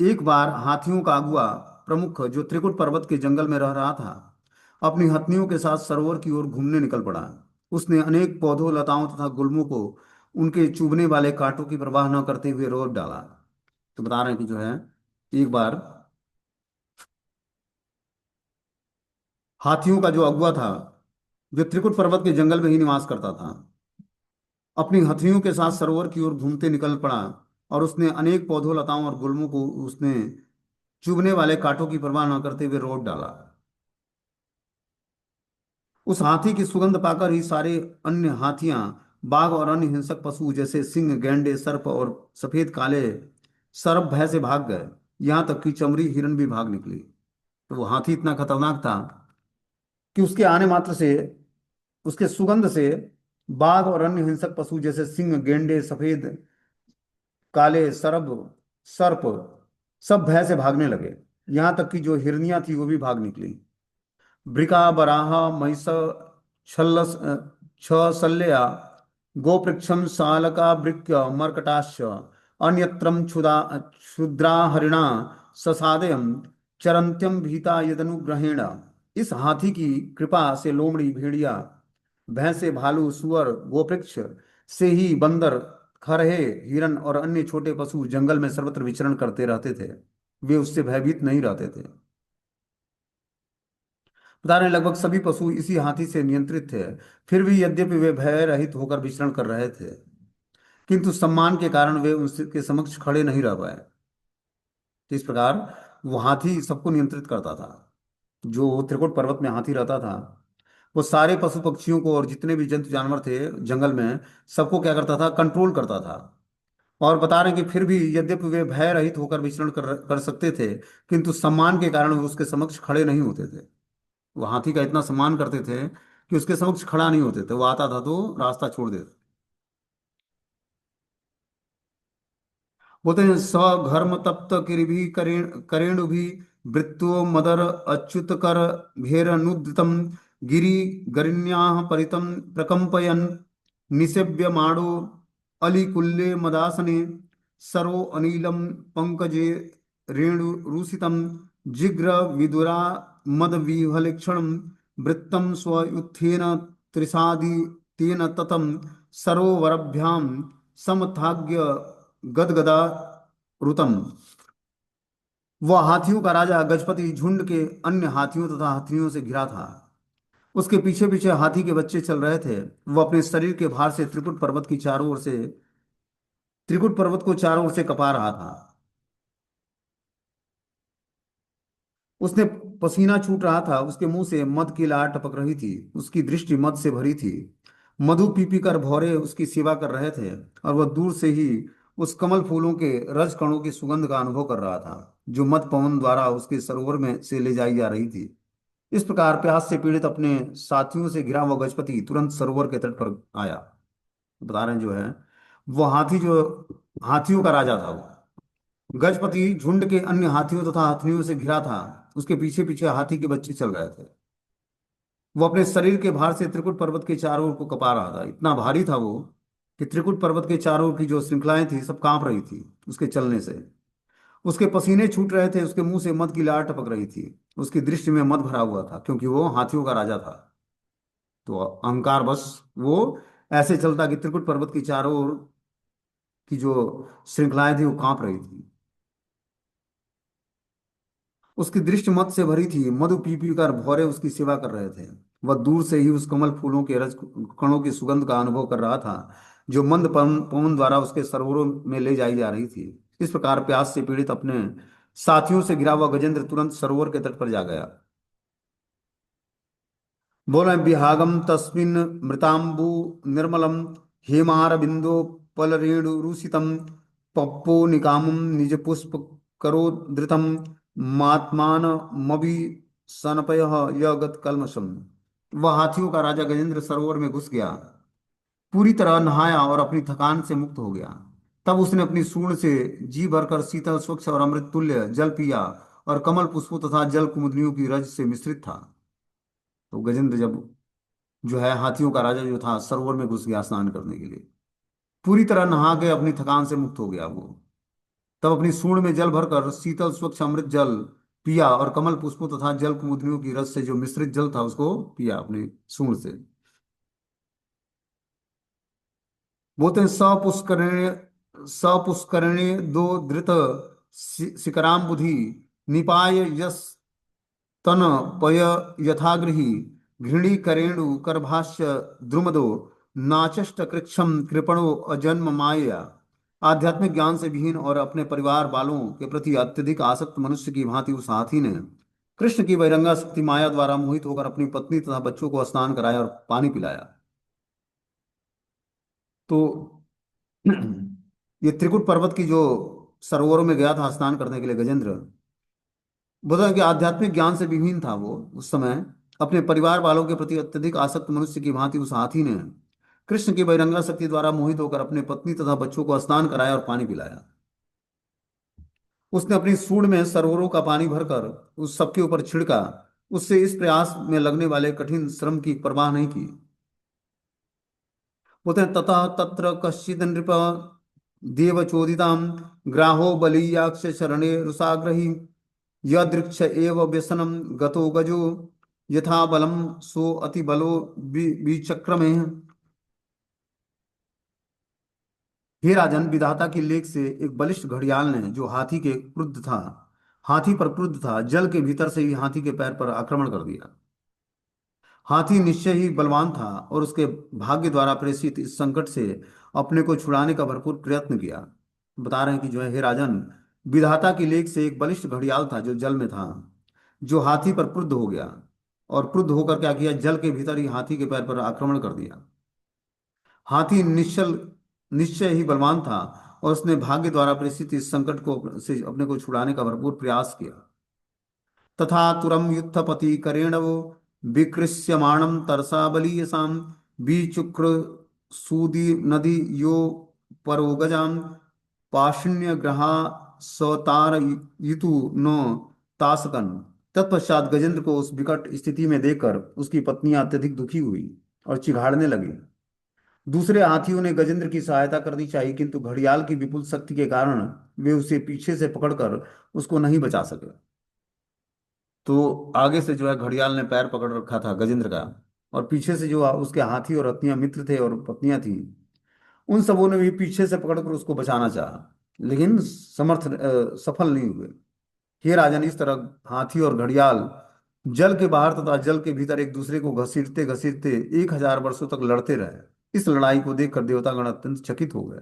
एक बार हाथियों का अगुआ प्रमुख जो त्रिकुट पर्वत के जंगल में रह रहा था, अपनी हथनियों के साथ सरोवर की ओर घूमने निकल पड़ा। उसने अनेक पौधों, लताओं तथा गुल्मों को उनके चुभने वाले कांटों की परवाह न करते हुए रोक डाला। तो बता रहे हैं कि जो है एक बार हाथियों का जो अगुआ था, जो त्रिकुट पर्वत के जंगल में ही निवास करता था, अपनी हथनियों के साथ सरोवर की ओर घूमते निकल पड़ा। और उसने अनेक पौधों, लताओं और गुल्मों को उसने चुभने वाले कांटों की परवाह न करते हुए रोक डाला। उस हाथी की सुगंध पाकर ही सारे अन्य हाथियां, बाघ और अन्य हिंसक पशु जैसे सिंह, गैंडे, सर्प और सफेद काले सर्प भय से भाग गए। यहां तक कि चमड़ी हिरन भी भाग निकली। तो वो हाथी इतना खतरनाक था कि उसके आने मात्र से, उसके सुगंध से बाघ और अन्य हिंसक पशु जैसे सिंह, गेंडे, सफेद काले सर्प सर्प सब भय से भागने लगे। यहां तक कि जो हिरनियां थी वो भी भाग निकली। वृका, बराह, महिष, छल्लस छ शल्यया, गोपृक्षम, सालका, वृक्य, मर्कटाश्च, अन्यत्रम क्षुद्रा हरिणा ससादयम चरंत्यम भीता यदनुग्रहेण। इस हाथी की कृपा से लोमड़ी, भेड़िया, भैंसे, भालू, सुअर, गोपृक्ष से ही बंदर, खरहे, हिरन और अन्य छोटे पशु जंगल में सर्वत्र विचरण करते रहते थे। वे उससे भयभीत नहीं रहते थे। बता रहे हैं, लगभग सभी पशु इसी हाथी से नियंत्रित थे। फिर भी यद्यपि वे भय रहित होकर विचरण कर रहे थे, किंतु सम्मान के कारण वे उनके समक्ष खड़े नहीं रह पाए। तो इस प्रकार वो हाथी सबको नियंत्रित करता था। जो त्रिकुट पर्वत में हाथी रहता था, वो सारे पशु पक्षियों को और जितने भी जंतु जानवर थे जंगल में, सबको क्या करता था, कंट्रोल करता था। और बता रहे हैं कि फिर भी यद्यपि वे भय रहित होकर विचरण कर सकते थे, किंतु सम्मान के कारण वे उसके समक्ष खड़े नहीं होते थे। वो हाथी का इतना सम्मान करते थे कि उसके समक्ष खड़ा नहीं होते थे। वो आता था तो रास्ता छोड़ देते। बोलते हैं सघर्म तप्त किरभि करेणु भी वृत्तो मदर अच्युत कर भेरनुद्यतम गिरि गरिण्याः परितं प्रकम्पयन् निसेव्य माडो अलिकुल्ले मदासने सरो अनिलम पंकजे रेणुरूसितं जिग्र विदुरा मदविहलिक्षणं वृत्तं स्वयुत्थेन त्रिसादि तेन ततं सरोवरभ्यां समथाग्य गदगदा रुतम। वह हाथियों का राजा गजपति झुंड के अन्य हाथियों तथा हथनियों से घिरा था। उसके पीछे पीछे हाथी के बच्चे चल रहे थे। वह अपने शरीर के भार से त्रिकुट पर्वत को चारों ओर से कपा रहा था। उसने पसीना छूट रहा था। उसके मुंह से मद की लार टपक रही थी। उसकी दृष्टि मद से भरी थी। मधु पी पी कर भौरे उसकी सेवा कर रहे थे, और वह दूर से ही उस कमल फूलों के रज कणों की सुगंध का अनुभव कर रहा था, जो मद पवन द्वारा उसके सरोवर में से ले जाई जा रही थी। इस प्रकार प्यास से पीड़ित अपने साथियों से घिरा हुआ गजपति तुरंत सरोवर के तट पर आया। बता रहे हैं जो है, वो हाथी जो हाथियों का राजा था वो। गजपति झुंड के अन्य हाथियों तथा हथनियों से घिरा था। उसके पीछे पीछे हाथी के बच्चे चल रहे थे। वो अपने शरीर के भार से त्रिकुट पर्वत के चारों ओर को कपा रहा था। इतना भारी था वो कि त्रिकुट पर्वत के चारों ओर की जो श्रृंखलाएं थी सब कांप रही थी उसके चलने से। उसके पसीने छूट रहे थे, उसके मुंह से मद की लार टपक रही थी। उसकी दृष्टि में मद भरा हुआ था, क्योंकि वो हाथियों का राजा था। तो अहंकार बस वो ऐसे चलता कि त्रिकुट पर्वत की चारों ओर की जो श्रृंखलाएं थी वो कांप रही थी। उसकी दृष्टि मद से भरी थी। मधु पी पी कर भौरे उसकी सेवा कर रहे थे। वह दूर से ही उस कमल फूलों के रज कणों की सुगंध का अनुभव कर रहा था, जो मंद पवन पवन द्वारा उसके सरोवरों में ले जाई जा रही थी। इस प्रकार प्यास से पीड़ित अपने साथियों से घिरा हुआ गजेंद्र तुरंत सरोवर के तट पर जा गया। बोले, विहागम तस्मिन् मृतांबु निर्मलम हेमार बिंदु पलरेणुरुसितम पप्पो निकामं निज पुष्प करो धृतम मात्मान मवि सनपय यगत कलमशम। वह हाथियों का राजा गजेंद्र सरोवर में घुस गया, पूरी तरह नहाया और अपनी थकान से मुक्त हो गया। तब उसने अपनी सूंड से जी भरकर शीतल स्वच्छ और अमृत तुल्य जल पिया, और कमल पुष्पों तथा जल कुमुदनियों की रज से मिश्रित था। तो गजेंद्र जब जो है हाथियों का राजा जो था सरोवर में घुस गया स्नान करने के लिए, पूरी तरह नहा के अपनी थकान से मुक्त हो गया वो। तब अपनी सूंड में जल भरकर शीतल स्वच्छ अमृत जल पिया, और कमल पुष्पों तथा जल कुमुदनियों की रस से जो मिश्रित जल था उसको पिया अपनी सूंड से। बोलते हैं, सपुष्करणे दो धृत शिखराम बुधि निपाय यस तन पय यथागृही घृणी करेणु करभाष्य द्रुमदो नाचष्ट कृक्षम कृपणो अजन्म माया। आध्यात्मिक ज्ञान से विहीन और अपने परिवार वालों के प्रति अत्यधिक आसक्त मनुष्य की भांति उस हाथी ने कृष्ण की बहिरंगा शक्ति माया द्वारा मोहित होकर अपनी पत्नी तथा बच्चों को स्नान कराया और पानी पिलाया। तो ये त्रिकुट पर्वत की जो सरोवरों में गया था स्नान करने के लिए गजेंद्र, बुद्ध के आध्यात्मिक ज्ञान से विहीन था वो उस समय। अपने परिवार वालों के प्रति अत्यधिक आसक्त मनुष्य की भांति उस हाथी ने कृष्ण की बहिरंगा शक्ति द्वारा मोहित होकर अपने पत्नी तथा बच्चों को स्नान कराया और पानी पिलाया। उसने अपनी सूंड में सरोवरों का पानी भरकर उस सबके ऊपर छिड़का। उससे इस प्रयास में लगने वाले कठिन श्रम की परवाह नहीं की। बोलते हैं, ततः तत्र कश्चिद नृप देवचोदितां ग्राहो बलीयाक्ष शरणे रुषाग्रही यदृक्ष एव व्यसनम गतो गजो यथा बलम सो अति बलो विचक्रमे। हे राजन, विधाता की लेख से एक बलिष्ठ घड़ियाल ने, जो हाथी पर क्रुद्ध था, जल के भीतर से ही हाथी के पैर पर आक्रमण कर दिया। हाथी निश्चय ही बलवान था, और उसके भाग्य द्वारा प्रेषित इस संकट से अपने को छुड़ाने का भरपूर प्रयत्न किया। बता रहे हैं कि जो है, हे राजन, विधाता की लेख से एक बलिष्ठ घड़ियाल था जो जल में था, जो हाथी पर क्रुद्ध हो गया, और क्रुद्ध होकर क्या किया, जल के भीतर ही हाथी के पैर पर आक्रमण कर दिया। हाथी निश्चय ही बलवान था, और उसने भाग्य द्वारा प्रेषित इस संकट को से अपने को छुड़ाने का भरपूर प्रयास किया। तथा तुरम युत्थपति करेणवो विकृष्यमाणं तरसा बलीयसां विचुक्र सूदी नदी यो परो गजां पाषण्य ग्रहा सतार यितु न तासकन। तत्पश्चात गजेंद्र को उस विकट स्थिति में देखकर उसकी पत्नी अत्यधिक दुखी हुई और चिढ़ाने लगी। दूसरे हाथियों ने गजेंद्र की सहायता करनी चाहिए, किंतु घड़ियाल की विपुल शक्ति के कारण वे उसे पीछे से पकड़कर उसको नहीं बचा सके। तो आगे से जो है घड़ियाल ने पैर पकड़ रखा था गजेंद्र का, और पीछे से जो उसके हाथी और रत्नियां मित्र थे और पत्नियां थी, उन सबों ने भी पीछे से पकड़कर उसको बचाना चाहा, लेकिन सफल नहीं हुए। हे राजन, इस तरह हाथी और घड़ियाल जल के बाहर तथा जल के भीतर एक दूसरे को घसीटते घसीटते 1000 वर्षों तक लड़ते रहे। इस लड़ाई को देखकर देवतागण अत्यंत चकित हो गए।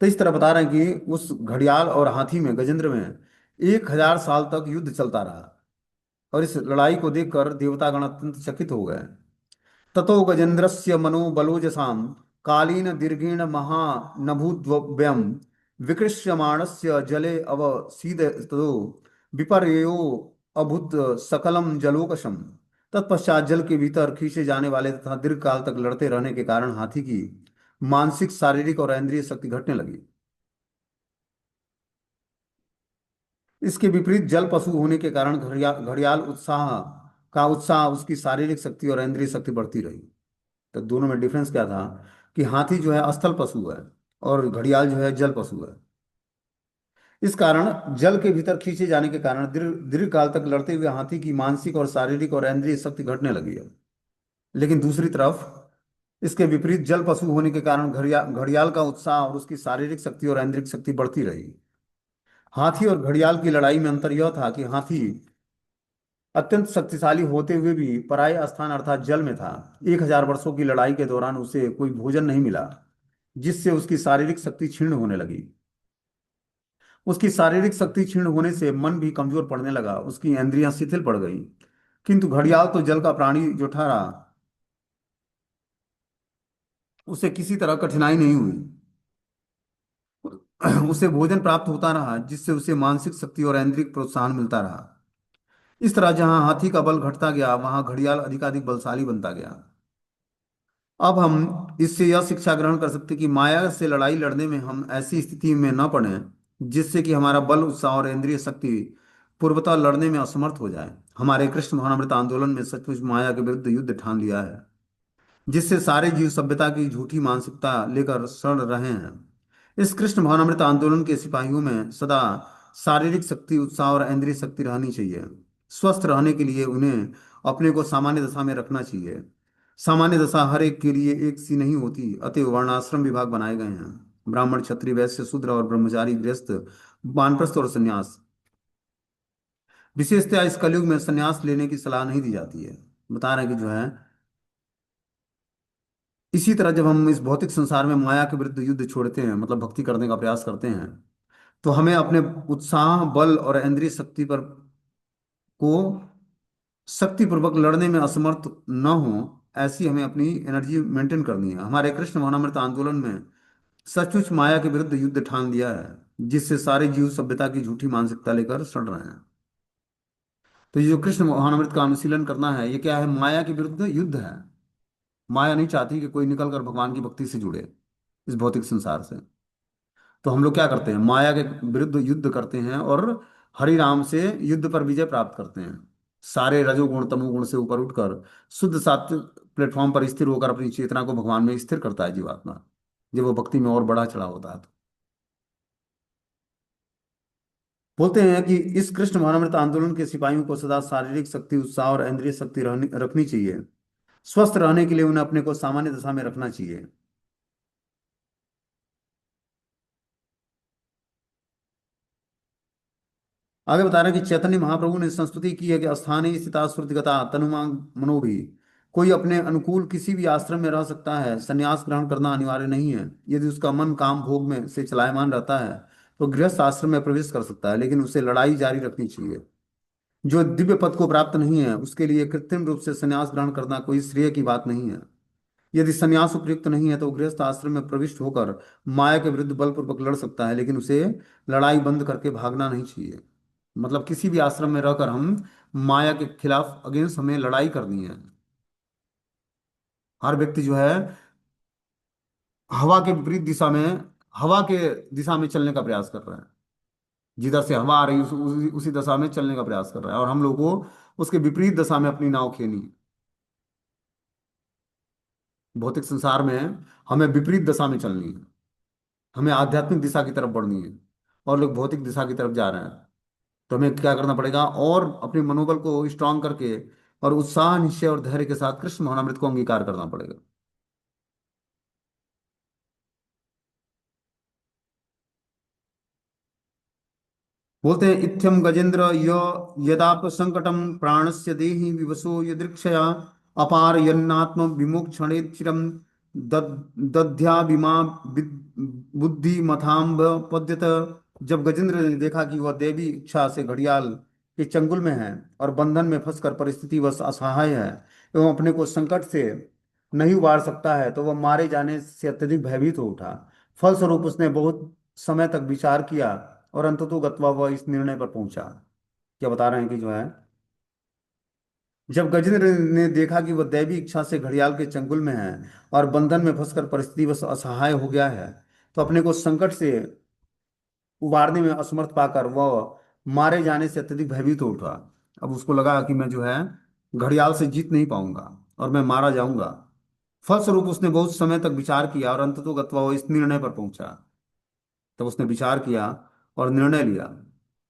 तो इस तरह बता रहे हैं कि उस घड़ियाल और हाथी में, गजेंद्र में 1000 साल तक युद्ध चलता रहा, और इस लड़ाई को देखकर देवतागण अत्यंत चकित हो गए। ततो गजेन्द्रस्य मनोबलोजसां कालीन दीर्घेण महानभूद्व्यं विकृष्यमाणस्य जले अवसीदतो विपर्ययो अभूत सकलम जलोकशम। तत्पश्चात जल के भीतर खींचे जाने वाले तथा दीर्घ काल तक लड़ते रहने के कारण हाथी की मानसिक, शारीरिक और इंद्रिय शक्ति घटने लगी। इसके विपरीत जल पशु होने के कारण घड़ियाल उत्साह उसकी शारीरिक शक्ति और इंद्रिय शक्ति बढ़ती रही। तो दोनों में डिफरेंस क्या था कि हाथी जो है स्थल पशु है और घड़ियाल जो है जल पशु है। इस कारण जल के भीतर खींचे जाने के कारण दीर्घ दीर्घ काल तक लड़ते हुए हाथी की मानसिक और शारीरिक और इंद्रिय शक्ति घटने लगी है। लेकिन दूसरी तरफ इसके विपरीत जल पशु होने के कारण घड़ियाल का उत्साह और उसकी शारीरिक शक्ति और इंद्रिय शक्ति बढ़ती रही। हाथी और घड़ियाल की लड़ाई में अंतर यह था कि हाथी अत्यंत शक्तिशाली होते हुए भी पराय स्थान अर्थात जल में था। 1000 वर्षों की लड़ाई के दौरान उसे कोई भोजन नहीं मिला, जिससे उसकी शारीरिक शक्ति क्षीण होने लगी। उसकी शारीरिक शक्ति क्षीण होने से मन भी कमजोर पड़ने लगा, उसकी इंद्रियां शिथिल पड़ गई। किंतु घड़ियाल तो जल का प्राणी जो था रहा, उसे किसी तरह कठिनाई नहीं हुई। उसे भोजन प्राप्त होता रहा, जिससे उसे मानसिक शक्ति और इंद्रिय प्रोत्साहन मिलता रहा। इस तरह जहां हाथी का बल घटता गया, वहां घड़ियाल अधिकाधिक बलशाली बनता गया। अब हम इससे यह शिक्षा ग्रहण कर सकते हैं कि माया से लड़ाई लड़ने में हम ऐसी स्थिति में न पड़े जिससे कि हमारा बल, उत्साह और इंद्रिय शक्ति पूर्वतः लड़ने में असमर्थ हो जाए। हमारे कृष्ण भावनामृत आंदोलन में सचमुच माया के विरुद्ध युद्ध ठान लिया है, जिससे सारे जीव सभ्यता की झूठी मानसिकता लेकर सड़ रहे हैं। इस कृष्ण भावनामृत आंदोलन के सिपाहियों में सदा शारीरिक शक्ति, उत्साह और इंद्रिय शक्ति रहनी चाहिए। स्वस्थ रहने के लिए उन्हें अपने को सामान्य दशा में रखना चाहिए। सामान्य दशा हर एक के लिए एक सी नहीं होती, अतएव वर्णाश्रम विभाग बनाए गए हैं। ब्राह्मण, क्षत्रिय, वैश्य, शूद्र और ब्रह्मचारी, गृहस्थ, वानप्रस्थ और संन्यास। विशेषतः इस कलयुग में संन्यास लेने की सलाह नहीं दी जाती है। बता रहे हैं कि जो है, इसी तरह जब हम इस भौतिक संसार में माया के विरुद्ध युद्ध छोड़ते हैं, मतलब भक्ति करने का प्रयास करते हैं, तो हमें अपने उत्साह, बल और इंद्रिय शक्ति पर को शक्तिपूर्वक लड़ने में असमर्थ न हो, ऐसी हमें अपनी एनर्जी मेंटेन करनी है। हमारे कृष्ण भावनामृत आंदोलन में सचमुच माया के विरुद्ध युद्ध ठान दिया है, जिससे सारे जीव सभ्यता की झूठी मानसिकता लेकर सड़ रहे हैं। तो ये जो कृष्ण भावनामृत का अनुशीलन करना है, ये क्या है? माया के विरुद्ध युद्ध है। माया नहीं चाहती कि कोई निकल कर भगवान की भक्ति से जुड़े इस भौतिक संसार से। तो हम लोग क्या करते हैं? माया के विरुद्ध युद्ध करते हैं और हरि राम से युद्ध पर विजय प्राप्त करते हैं। सारे रजोगुण तमोगुण से ऊपर उठकर शुद्ध सात्विक प्लेटफॉर्म पर स्थिर होकर अपनी चेतना को भगवान में स्थिर करता है जीवात्मा, जब वो भक्ति में और बढ़ा चढ़ा होता है। तो बोलते हैं कि इस कृष्ण भावनामृत आंदोलन के सिपाहियों को सदा शारीरिक शक्ति, उत्साह और इंद्रिय शक्ति रखनी चाहिए। स्वस्थ रहने के लिए उन्हें अपने को सामान्य दशा में रखना चाहिए। आगे बता रहे हैं कि चैतन्य महाप्रभु ने संस्तुति की है कि स्थाने स्थिता श्रुतिगता तनुमा मनोभी। कोई अपने अनुकूल किसी भी आश्रम में रह सकता है, संन्यास ग्रहण करना अनिवार्य नहीं है। यदि उसका मन काम भोग में से चलायमान रहता है तो गृहस्थ आश्रम में प्रवेश कर सकता है, लेकिन उसे लड़ाई जारी रखनी चाहिए। जो दिव्य पद को प्राप्त नहीं है, उसके लिए कृत्रिम रूप से संन्यास ग्रहण करना कोई श्रेय की बात नहीं है। यदि संन्यास उपयुक्त नहीं है तो गृहस्थ आश्रम में प्रविष्ट होकर माया के विरुद्ध बलपूर्वक लड़ सकता है, लेकिन उसे लड़ाई बंद करके भागना नहीं चाहिए। मतलब किसी भी आश्रम में रहकर हम माया के खिलाफ, अगेंस्ट हमें लड़ाई करनी है। हर व्यक्ति जो है हवा के विपरीत दिशा में, हवा के दिशा में चलने का प्रयास कर रहा है। जिधर से हवा आ रही है उसी दशा में चलने का प्रयास कर रहा है, और हम लोग को उसके विपरीत दशा में अपनी नाव खेनी है। भौतिक संसार में हमें विपरीत दिशा में चलनी है, हमें आध्यात्मिक दिशा की तरफ बढ़नी है, और लोग भौतिक दिशा की तरफ जा रहे हैं। तो हमें क्या करना पड़ेगा? और अपने मनोबल को स्ट्रांग करके और उत्साह, निश्चय और धैर्य के साथ कृष्ण भावनामृत को अंगीकार करना पड़ेगा। बोलते हैं इत्थम गजेंद्र यदाप संकटम प्राणस्य देहि विवशो यदृक्षया अपार यन्नात्म विमोक्षणे चिरम दध्या विमा बुद्धि मथाम्ब पद्यत। जब गजेंद्र ने देखा कि वह देवी इच्छा से घड़ियाल के चंगुल में है और बंधन में फंसकर परिस्थिति वश असहाय है एवं अपने को संकट से नहीं उबार सकता है, तो वह मारे जाने से अत्यधिक भयभीत हो उठा। फलस्वरूप उसने बहुत समय तक विचार किया और अंततोगत्वा वह इस निर्णय पर पहुंचा। क्या बता रहे हैं कि जो है, जब गजेंद्र ने देखा कि वह दैवी इच्छा से घड़ियाल के चंगुल में है और बंधन में फंसकर परिस्थिति बस असहाय हो गया है, तो अपने को संकट से उबारने में असमर्थ पाकर वह मारे जाने से अत्यधिक भयभीत हो उठा। अब उसको लगा कि मैं जो है घड़ियाल से जीत नहीं पाऊंगा और मैं मारा जाऊंगा। फलस्वरूप उसने बहुत समय तक विचार किया और अंततोगत्वा वो इस निर्णय पर पहुंचा। तब उसने विचार किया और निर्णय लिया।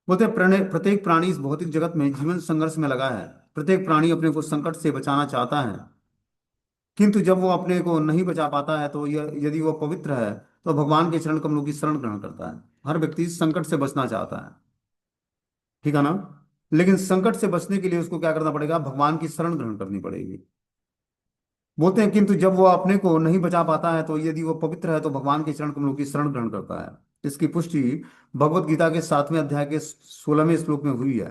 बोलते हैं, प्रत्येक प्राणी इस भौतिक जगत में जीवन संघर्ष में लगा है। प्रत्येक प्राणी अपने को संकट से बचाना चाहता है, किंतु जब वो अपने को नहीं बचा पाता है तो यह यदि वह पवित्र है तो भगवान के चरण कमलों की शरण ग्रहण करता है। हर व्यक्ति इस संकट से बचना चाहता है, ठीक है ना। लेकिन संकट से बचने के लिए उसको क्या करना पड़ेगा? भगवान की शरण ग्रहण करनी पड़ेगी। बोलते हैं, किंतु जब वो अपने को नहीं बचा पाता है तो यदि वो पवित्र है तो भगवान के चरण कमलों की शरण ग्रहण करता है। इसकी पुष्टि भगवत गीता के 7वें अध्याय के 16वें श्लोक में हुई है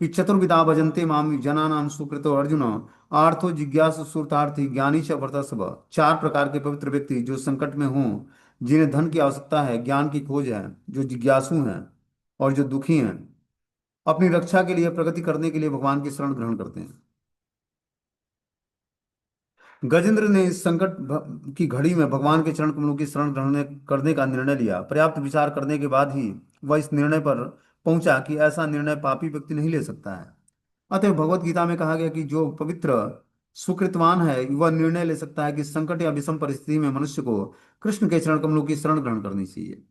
कि चतुर्विधा भजन्ते माम जनानाम सुकृतो अर्जुन आर्थो जिज्ञासु सुरतार्थी ज्ञानी च भरतर्षभ। चार प्रकार के पवित्र व्यक्ति जो संकट में हों, जिन्हें धन की आवश्यकता है, ज्ञान की खोज है, जो जिज्ञासु हैं और जो दुखी हैं, अपनी रक्षा के लिए, प्रगति करने के लिए भगवान की शरण ग्रहण करते हैं। गजेंद्र ने इस संकट की घड़ी में भगवान के चरण कमलों की शरण ग्रहण करने का निर्णय लिया। पर्याप्त विचार करने के बाद ही वह इस निर्णय पर पहुंचा कि ऐसा निर्णय पापी व्यक्ति नहीं ले सकता है। अतः भगवत गीता में कहा गया कि जो पवित्र सुकृतवान है वह निर्णय ले सकता है कि संकट या विषम परिस्थिति में मनुष्य को कृष्ण के चरण कमलों की शरण ग्रहण करनी चाहिए।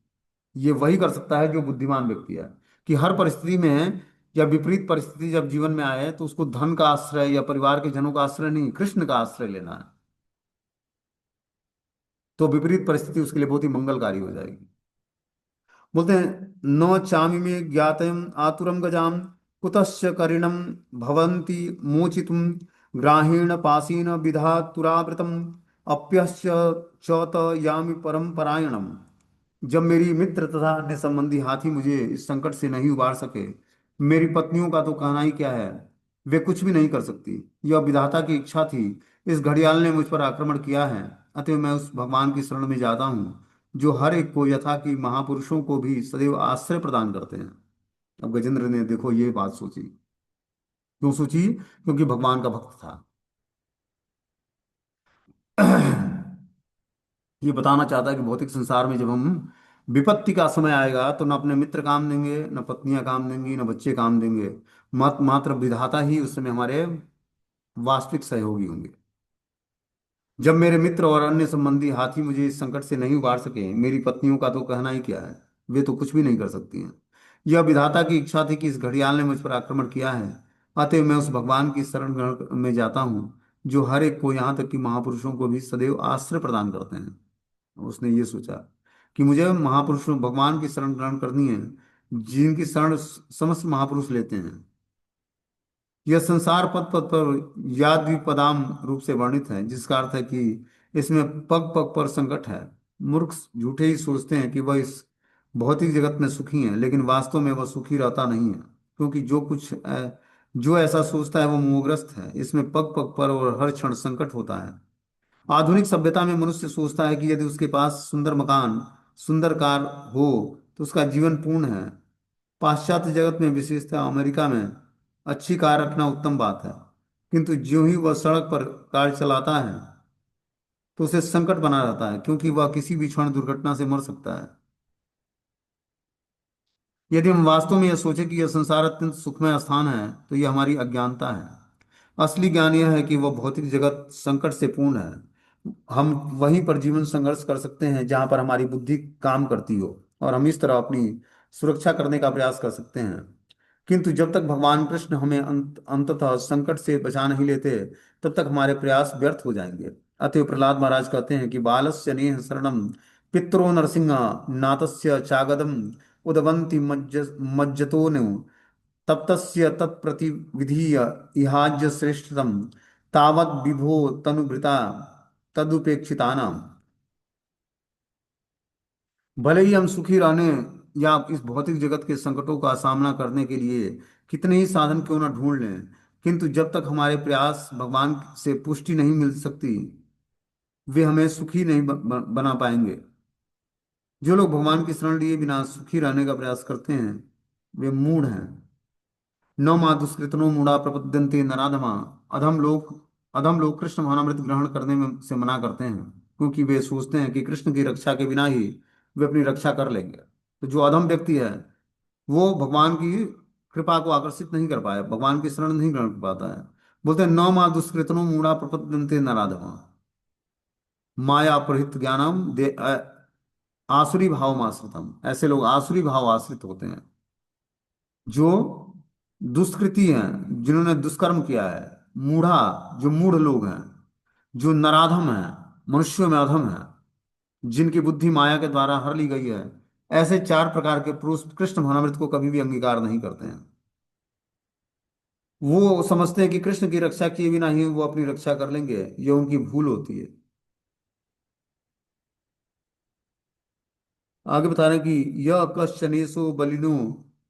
ये वही कर सकता है जो बुद्धिमान व्यक्ति है, कि हर परिस्थिति में या विपरीत परिस्थिति जब जीवन में आए तो उसको धन का आश्रय या परिवार के जनों का आश्रय नहीं, कृष्ण का आश्रय लेना है। तो विपरीत परिस्थिति उसके लिए बहुत ही मंगलकारी हो जाएगी। बोलते हैं, न चामी में ज्ञातम आतुरम गजाम कुतश्च करिणम भवन्ति मोचितुम ग्राहीण पासीन विधातुरावृतम अप्यश्च चौत यामि परंपरायणम। जब मेरी मित्र तथा अन्य संबंधी हाथी मुझे इस संकट से नहीं उबार सके, मेरी पत्नियों का तो कहना ही क्या है, वे कुछ भी नहीं कर सकती। यह विधाता की इच्छा थी। इस घड़ियाल ने मुझ पर आक्रमण किया है, अतः मैं उस भगवान की शरण में जाता हूँ जो हर एक को, यथा कि महापुरुषों को भी सदैव आश्रय प्रदान करते हैं। अब गजेंद्र ने देखो ये बात सोची। क्यों सोची? क्योंकि भगवान का भक्त था। ये बताना चाहता है कि भौतिक संसार में जब हम विपत्ति का समय आएगा तो न अपने मित्र काम देंगे, न पत्नियां काम देंगी, न बच्चे काम देंगे। मात्र विधाता ही उस समय हमारे वास्तविक सहयोगी होंगे। जब मेरे मित्र और अन्य संबंधी हाथी मुझे इस संकट से नहीं उबार सके, मेरी पत्नियों का तो कहना ही क्या है, वे तो कुछ भी नहीं कर सकती हैं। यह विधाता की इच्छा थी कि इस घड़ियाल ने मुझ पर आक्रमण किया है, अतः मैं उस भगवान की शरण ग्रहण में जाता हूँ जो हर एक को, यहाँ तक कि महापुरुषों को भी सदैव आश्रय प्रदान करते हैं। उसने ये सोचा कि मुझे महापुरुषों, भगवान की शरण ग्रहण करनी है, जिनकी शरण समस्त महापुरुष लेते हैं। यह संसार पद पद पर याद विपदाम रूप से वर्णित है, जिसका अर्थ है कि इसमें पग पग पर संकट है। मूर्ख झूठे ही सोचते हैं कि वह इस भौतिक जगत में सुखी है, लेकिन वास्तव में वह सुखी रहता नहीं है, क्योंकि जो ऐसा सोचता है वो मोहग्रस्त है। इसमें पग पग पर और हर क्षण संकट होता है। आधुनिक सभ्यता में मनुष्य सोचता है कि यदि उसके पास सुंदर मकान, सुंदर कार हो तो उसका जीवन पूर्ण है। पाश्चात्य जगत में, विशेषतः अमेरिका में, अच्छी कार रखना उत्तम बात है, किंतु ज्यों ही वह सड़क पर कार चलाता है तो उसे संकट बना रहता है, क्योंकि वह किसी भी क्षण दुर्घटना से मर सकता है। यदि हम वास्तव में यह सोचे कि यह संसार अत्यंत सुखमय स्थान है तो यह हमारी अज्ञानता है। असली ज्ञान यह है कि वह भौतिक जगत संकट से पूर्ण है। हम वहीं पर जीवन संघर्ष कर सकते हैं जहां पर हमारी बुद्धि काम करती हो, और हम इस तरह अपनी सुरक्षा करने का प्रयास कर सकते हैं। किंतु जब तक भगवान कृष्ण हमें अंततः संकट से बचा नहीं लेते, तब तक हमारे प्रयास व्यर्थ हो जाएंगे। अतः प्रहलाद महाराज कहते हैं कि बालस्य नेह शरणम पितरो नरसिंह नातस्य चागदम उदवंती मज्जतो नु तप्तस्य तत्प्रतिविधीय इहाज्य श्रेष्ठतम तावद विभो तनुभृता तदुपेक्षितानाम। भले ही हम सुखी रहने या इस भौतिक जगत के संकटों का सामना करने के लिए कितने ही साधन क्यों न ढूंढ लें, किंतु जब तक हमारे प्रयास भगवान से पुष्टि नहीं मिल सकती, वे हमें सुखी नहीं बना पाएंगे। जो लोग भगवान की शरण लिए बिना सुखी रहने का प्रयास करते हैं वे मूढ़ हैं। न मा दुष्कृतनो मूढ़ा प्रपद्यन्ते नराधमा। अधम लोग कृष्ण भावनामृत ग्रहण करने में से मना करते हैं, क्योंकि वे सोचते हैं कि कृष्ण की रक्षा के बिना ही वे अपनी रक्षा कर लेंगे। तो जो अधम व्यक्ति है वो भगवान की कृपा को आकर्षित नहीं कर पाया, भगवान की शरण नहीं ग्रहण कर पाता है। बोलते हैं न मा दुष्कृतनो मूढ़ा प्रपद्यन्ते नराधमा। माया प्रहित ज्ञानम आसुरी भाव आश्रितम। ऐसे लोग आसुरी भाव आश्रित होते हैं, जो दुष्कृति हैं, जिन्होंने दुष्कर्म किया है। मूढ़ा, जो मूढ़ लोग हैं, जो नराधम हैं, मनुष्यों में अधम है, जिनकी बुद्धि माया के द्वारा हर ली गई है। ऐसे चार प्रकार के पुरुष कृष्ण भावनामृत को कभी भी अंगीकार नहीं करते हैं। वो समझते हैं कि कृष्ण की रक्षा किए बिना ही वो अपनी रक्षा कर लेंगे। ये उनकी भूल होती है। आगे बता रहे हैं कि यह कश्चनेशो बलिनो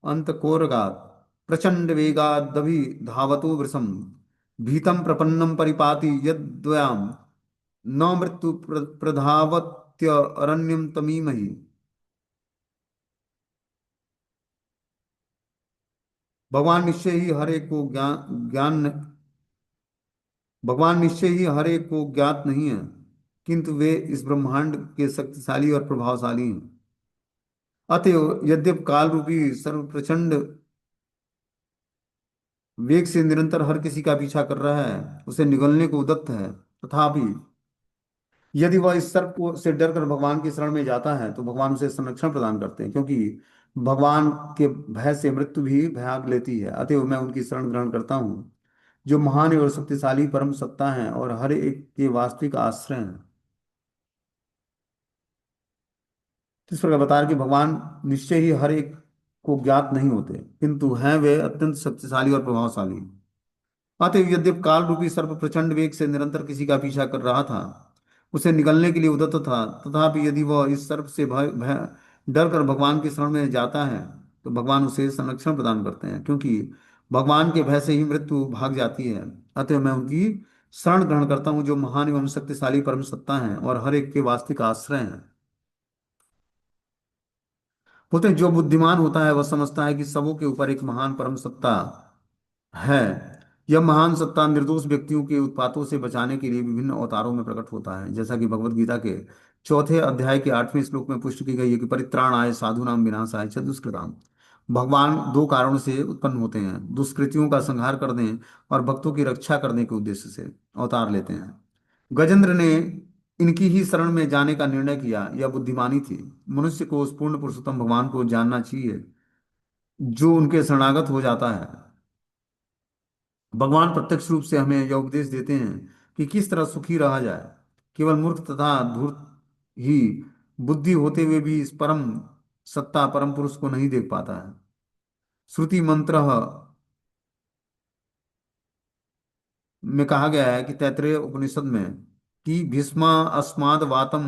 अंत कोरगात प्रचंड वेगादभि धावतो वृषम भीतम प्रपन्नम परिपाति यद्वयाम न मृत्यु प्रधावत्य अरण्यम तमीमहि। भगवान निश्चय ही हर एक को भगवान निश्चय ही हर एक को ज्ञात नहीं है, किंतु वे इस ब्रह्मांड के शक्तिशाली और प्रभावशाली हैं। अतएव यद्यप काल रूपी सर्व प्रचंड वेग से निरंतर हर किसी का पीछा कर रहा है, उसे निगलने को उद्यत है, तथापि यदि वह इस सर्प को से डरकर भगवान की शरण में जाता है तो भगवान उसे संरक्षण प्रदान करते हैं, क्योंकि भगवान के भय से मृत्यु भी भयाग लेती है। अतएव मैं उनकी शरण ग्रहण करता हूँ, जो महान और शक्तिशाली परम सत्ता है और हर एक के वास्तविक आश्रय हैं। तो इस प्रकार बता रहे कि भगवान निश्चय ही हर एक को ज्ञात नहीं होते, किंतु हैं वे अत्यंत शक्तिशाली और प्रभावशाली। अतएव यद्यप काल रूपी सर्प प्रचंड वेग से निरंतर किसी का पीछा कर रहा था, उसे निगलने के लिए उद्यत था, तथापि यदि वह इस सर्प से भय भय डर कर भगवान की शरण में जाता है तो भगवान उसे संरक्षण प्रदान करते हैं, क्योंकि भगवान के भय से ही मृत्यु भाग जाती है। अतः मैं उनकी शरण ग्रहण करता हूँ, जो महान एवं शक्तिशाली परम सत्ता है और हर एक के वास्तविक आश्रय हैं। बोलते हैं जो बुद्धिमान होता है वह समझता है कि सबों के ऊपर एक महान परम सत्ता है। यह महान सत्ता निर्दोष व्यक्तियों के उत्पातों से बचाने के लिए विभिन्न अवतारों में प्रकट होता है, जैसा कि भगवत गीता के चौथे अध्याय के 8वें श्लोक में पुष्टि की गई है कि परित्राण आय साधु नाम विनाशाय च दुष्कृताम। भगवान दो कारणों से उत्पन्न होते हैं, दुष्कृतियों का संहार करने और भक्तों की रक्षा करने के उद्देश्य से अवतार लेते हैं। गजेंद्र ने इनकी ही शरण में जाने का निर्णय किया, यह बुद्धिमानी थी। मनुष्य को उस पूर्ण पुरुषोत्तम भगवान को जानना चाहिए, जो उनके शरणागत हो जाता है। भगवान प्रत्यक्ष रूप से हमें यह उपदेश देते हैं कि किस तरह सुखी रहा जाए। केवल मूर्ख तथा धूर्त ही बुद्धि होते हुए भी इस परम सत्ता परम पुरुष को नहीं देख पाता है। श्रुति मंत्र में कहा गया है कि तैत्तरीय उपनिषद में कि भीष्मा अस्माद वातम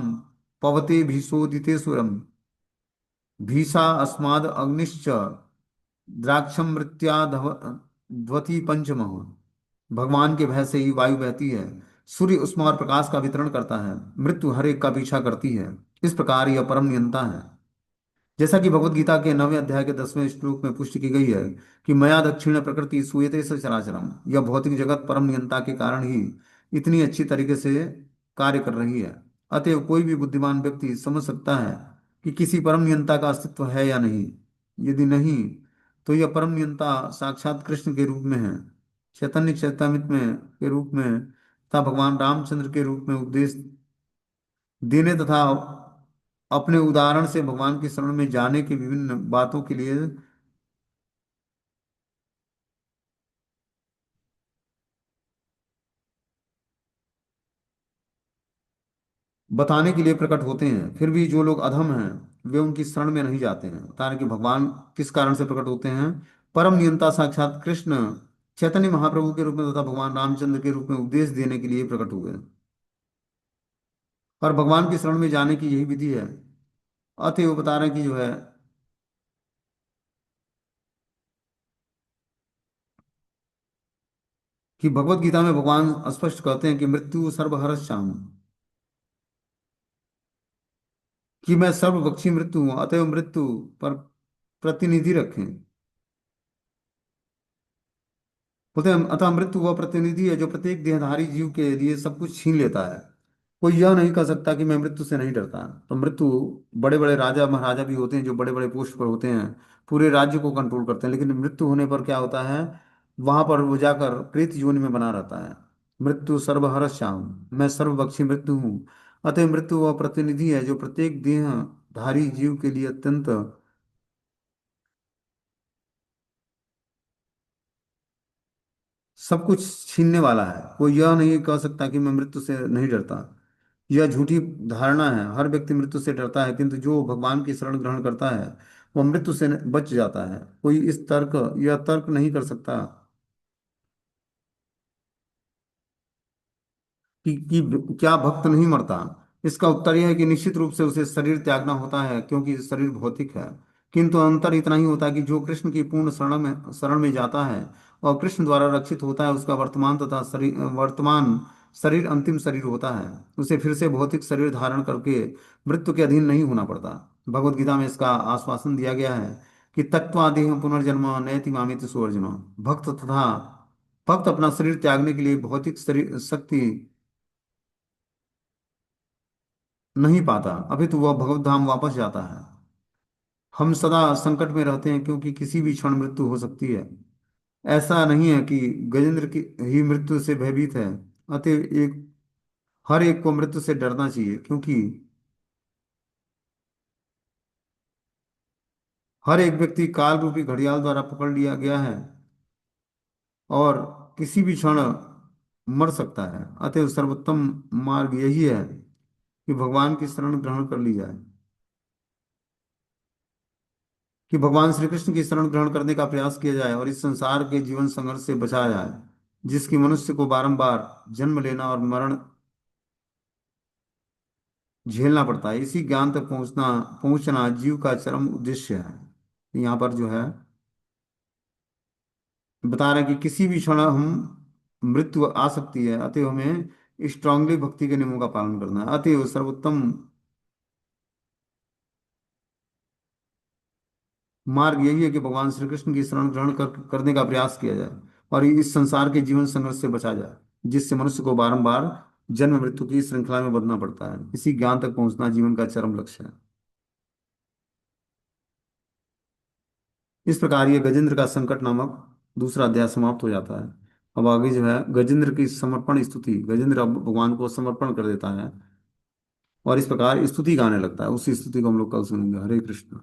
पवते भीषोदिते सुरम भीषा अस्माद अग्निश्च द्राक्षम मृत्या ध्वति पंचमः। भगवान के भय से ही वायु बहती है, सूर्य उष्मा और प्रकाश का वितरण करता है, मृत्यु हर एक का पीछा करती है। इस प्रकार यह परम नियंता है। जैसा कि भगवत गीता के 9वें अध्याय के 10वें श्लोक में पुष्टि की गई है कि मया दक्षिण प्रकृति सूयते स चराचरम। यह भौतिक जगत परम नियंता के कारण ही इतनी अच्छी तरीके से कार्य कर रही है। अतएव कोई भी बुद्धिमान व्यक्ति समझ सकता है कि किसी परम नियंता का अस्तित्व है या नहीं। यदि नहीं, तो यह परम नियंता साक्षात कृष्ण के रूप में है, चैतन्य चैतामृत में के रूप में तथा भगवान रामचंद्र के रूप में उपदेश देने तथा अपने उदाहरण से भगवान की शरण में जाने की विभिन्न बातों के लिए बताने के लिए प्रकट होते हैं। फिर भी जो लोग अधम हैं वे उनकी शरण में नहीं जाते हैं। बता रहे कि भगवान किस कारण से प्रकट होते हैं। परम नियंता साक्षात कृष्ण चैतन्य महाप्रभु के रूप में तथा भगवान रामचंद्र के रूप में उपदेश देने के लिए प्रकट हुए। और भगवान की शरण में जाने की यही विधि है। अतः वो बता रहे हैं कि जो है कि भगवत गीता में भगवान स्पष्ट कहते हैं कि मृत्यु सर्वहरश्याम। कि मैं सर्वभक्षी मृत्यु हूँ, अतएव मृत्यु पर प्रतिनिधि रखें। बोलते हैं अतः मृत्यु वह प्रतिनिधि है जो प्रत्येक देहधारी जीव के लिए सब कुछ छीन लेता है। कोई यह नहीं कह सकता कि मैं मृत्यु से नहीं डरता। तो मृत्यु, बड़े बड़े राजा महाराजा भी होते हैं जो बड़े बड़े पोस्ट पर होते हैं, पूरे राज्य को कंट्रोल करते हैं, लेकिन मृत्यु होने पर क्या होता है, वहां पर वो जाकर प्रेत योनि में बना रहता है। मृत्यु सर्वहर श्याम, मैं सर्वभक्षी मृत्यु हूँ, अतः मृत्यु वह प्रतिनिधि है जो प्रत्येक देहधारी जीव के लिए अत्यंत सब कुछ छीनने वाला है। कोई यह नहीं कह सकता कि मैं मृत्यु से नहीं डरता। यह झूठी धारणा है। हर व्यक्ति मृत्यु से डरता है, किंतु जो भगवान की शरण ग्रहण करता है वह मृत्यु से बच जाता है। कोई इस तर्क यह तर्क नहीं कर सकता क्या भक्त नहीं मरता। इसका उत्तर यह है कि निश्चित रूप से उसे शरीर त्यागना होता है, क्योंकि शरीर भौतिक है। किंतु अंतर इतना ही होता है कि जो कृष्ण की पूर्ण शरण में जाता है और कृष्ण द्वारा रक्षित होता है, उसका वर्तमान शरीर अंतिम शरीर होता है। उसे फिर से भौतिक शरीर धारण करके मृत्यु के अधीन नहीं होना पड़ता। भगवत गीता में इसका आश्वासन दिया गया है कि तत्वादेह पुनर्जन्म नयति मामेति सुअर्जुन। भक्त अपना शरीर त्यागने के लिए भौतिक शरीर शक्ति नहीं पाता, अभी तो वह भगवत धाम वापस जाता है। हम सदा संकट में रहते हैं, क्योंकि किसी भी क्षण मृत्यु हो सकती है। ऐसा नहीं है कि गजेंद्र की ही मृत्यु से भयभीत है। अतः हर एक को मृत्यु से डरना चाहिए, क्योंकि हर एक व्यक्ति काल रूपी घड़ियाल द्वारा पकड़ लिया गया है और किसी भी क्षण मर सकता है। अतः सर्वोत्तम मार्ग यही है कि भगवान की शरण ग्रहण कर ली जाए, कि भगवान श्री कृष्ण की शरण ग्रहण करने का प्रयास किया जाए और इस संसार के जीवन संघर्ष से बचाया जाए, जिसकी मनुष्य को बारंबार जन्म लेना और मरण झेलना पड़ता है। इसी ज्ञान तक पहुंचना जीव का चरम उद्देश्य है। यहाँ पर जो है बता रहे हैं कि किसी भी क्षण हम मृत्यु आ सकती है, अतएव हमें स्ट्रांगली भक्ति के नियमों का पालन करना है। अतएव सर्वोत्तम मार्ग यही है कि भगवान श्री कृष्ण की शरण करने का प्रयास किया जाए और इस संसार के जीवन संघर्ष से बचा जाए, जिससे मनुष्य को बारंबार जन्म मृत्यु की श्रृंखला में बंधना पड़ता है। इसी ज्ञान तक पहुंचना जीवन का चरम लक्ष्य है। इस प्रकार ये गजेंद्र का संकट नामक दूसरा अध्याय समाप्त हो जाता है। अब आगे जो है गजेंद्र की समर्पण स्तुति, गजेंद्र अब भगवान को समर्पण कर देता है और इस प्रकार स्तुति गाने लगता है। उसी स्तुति को हम लोग कल सुनेंगे। हरे कृष्ण।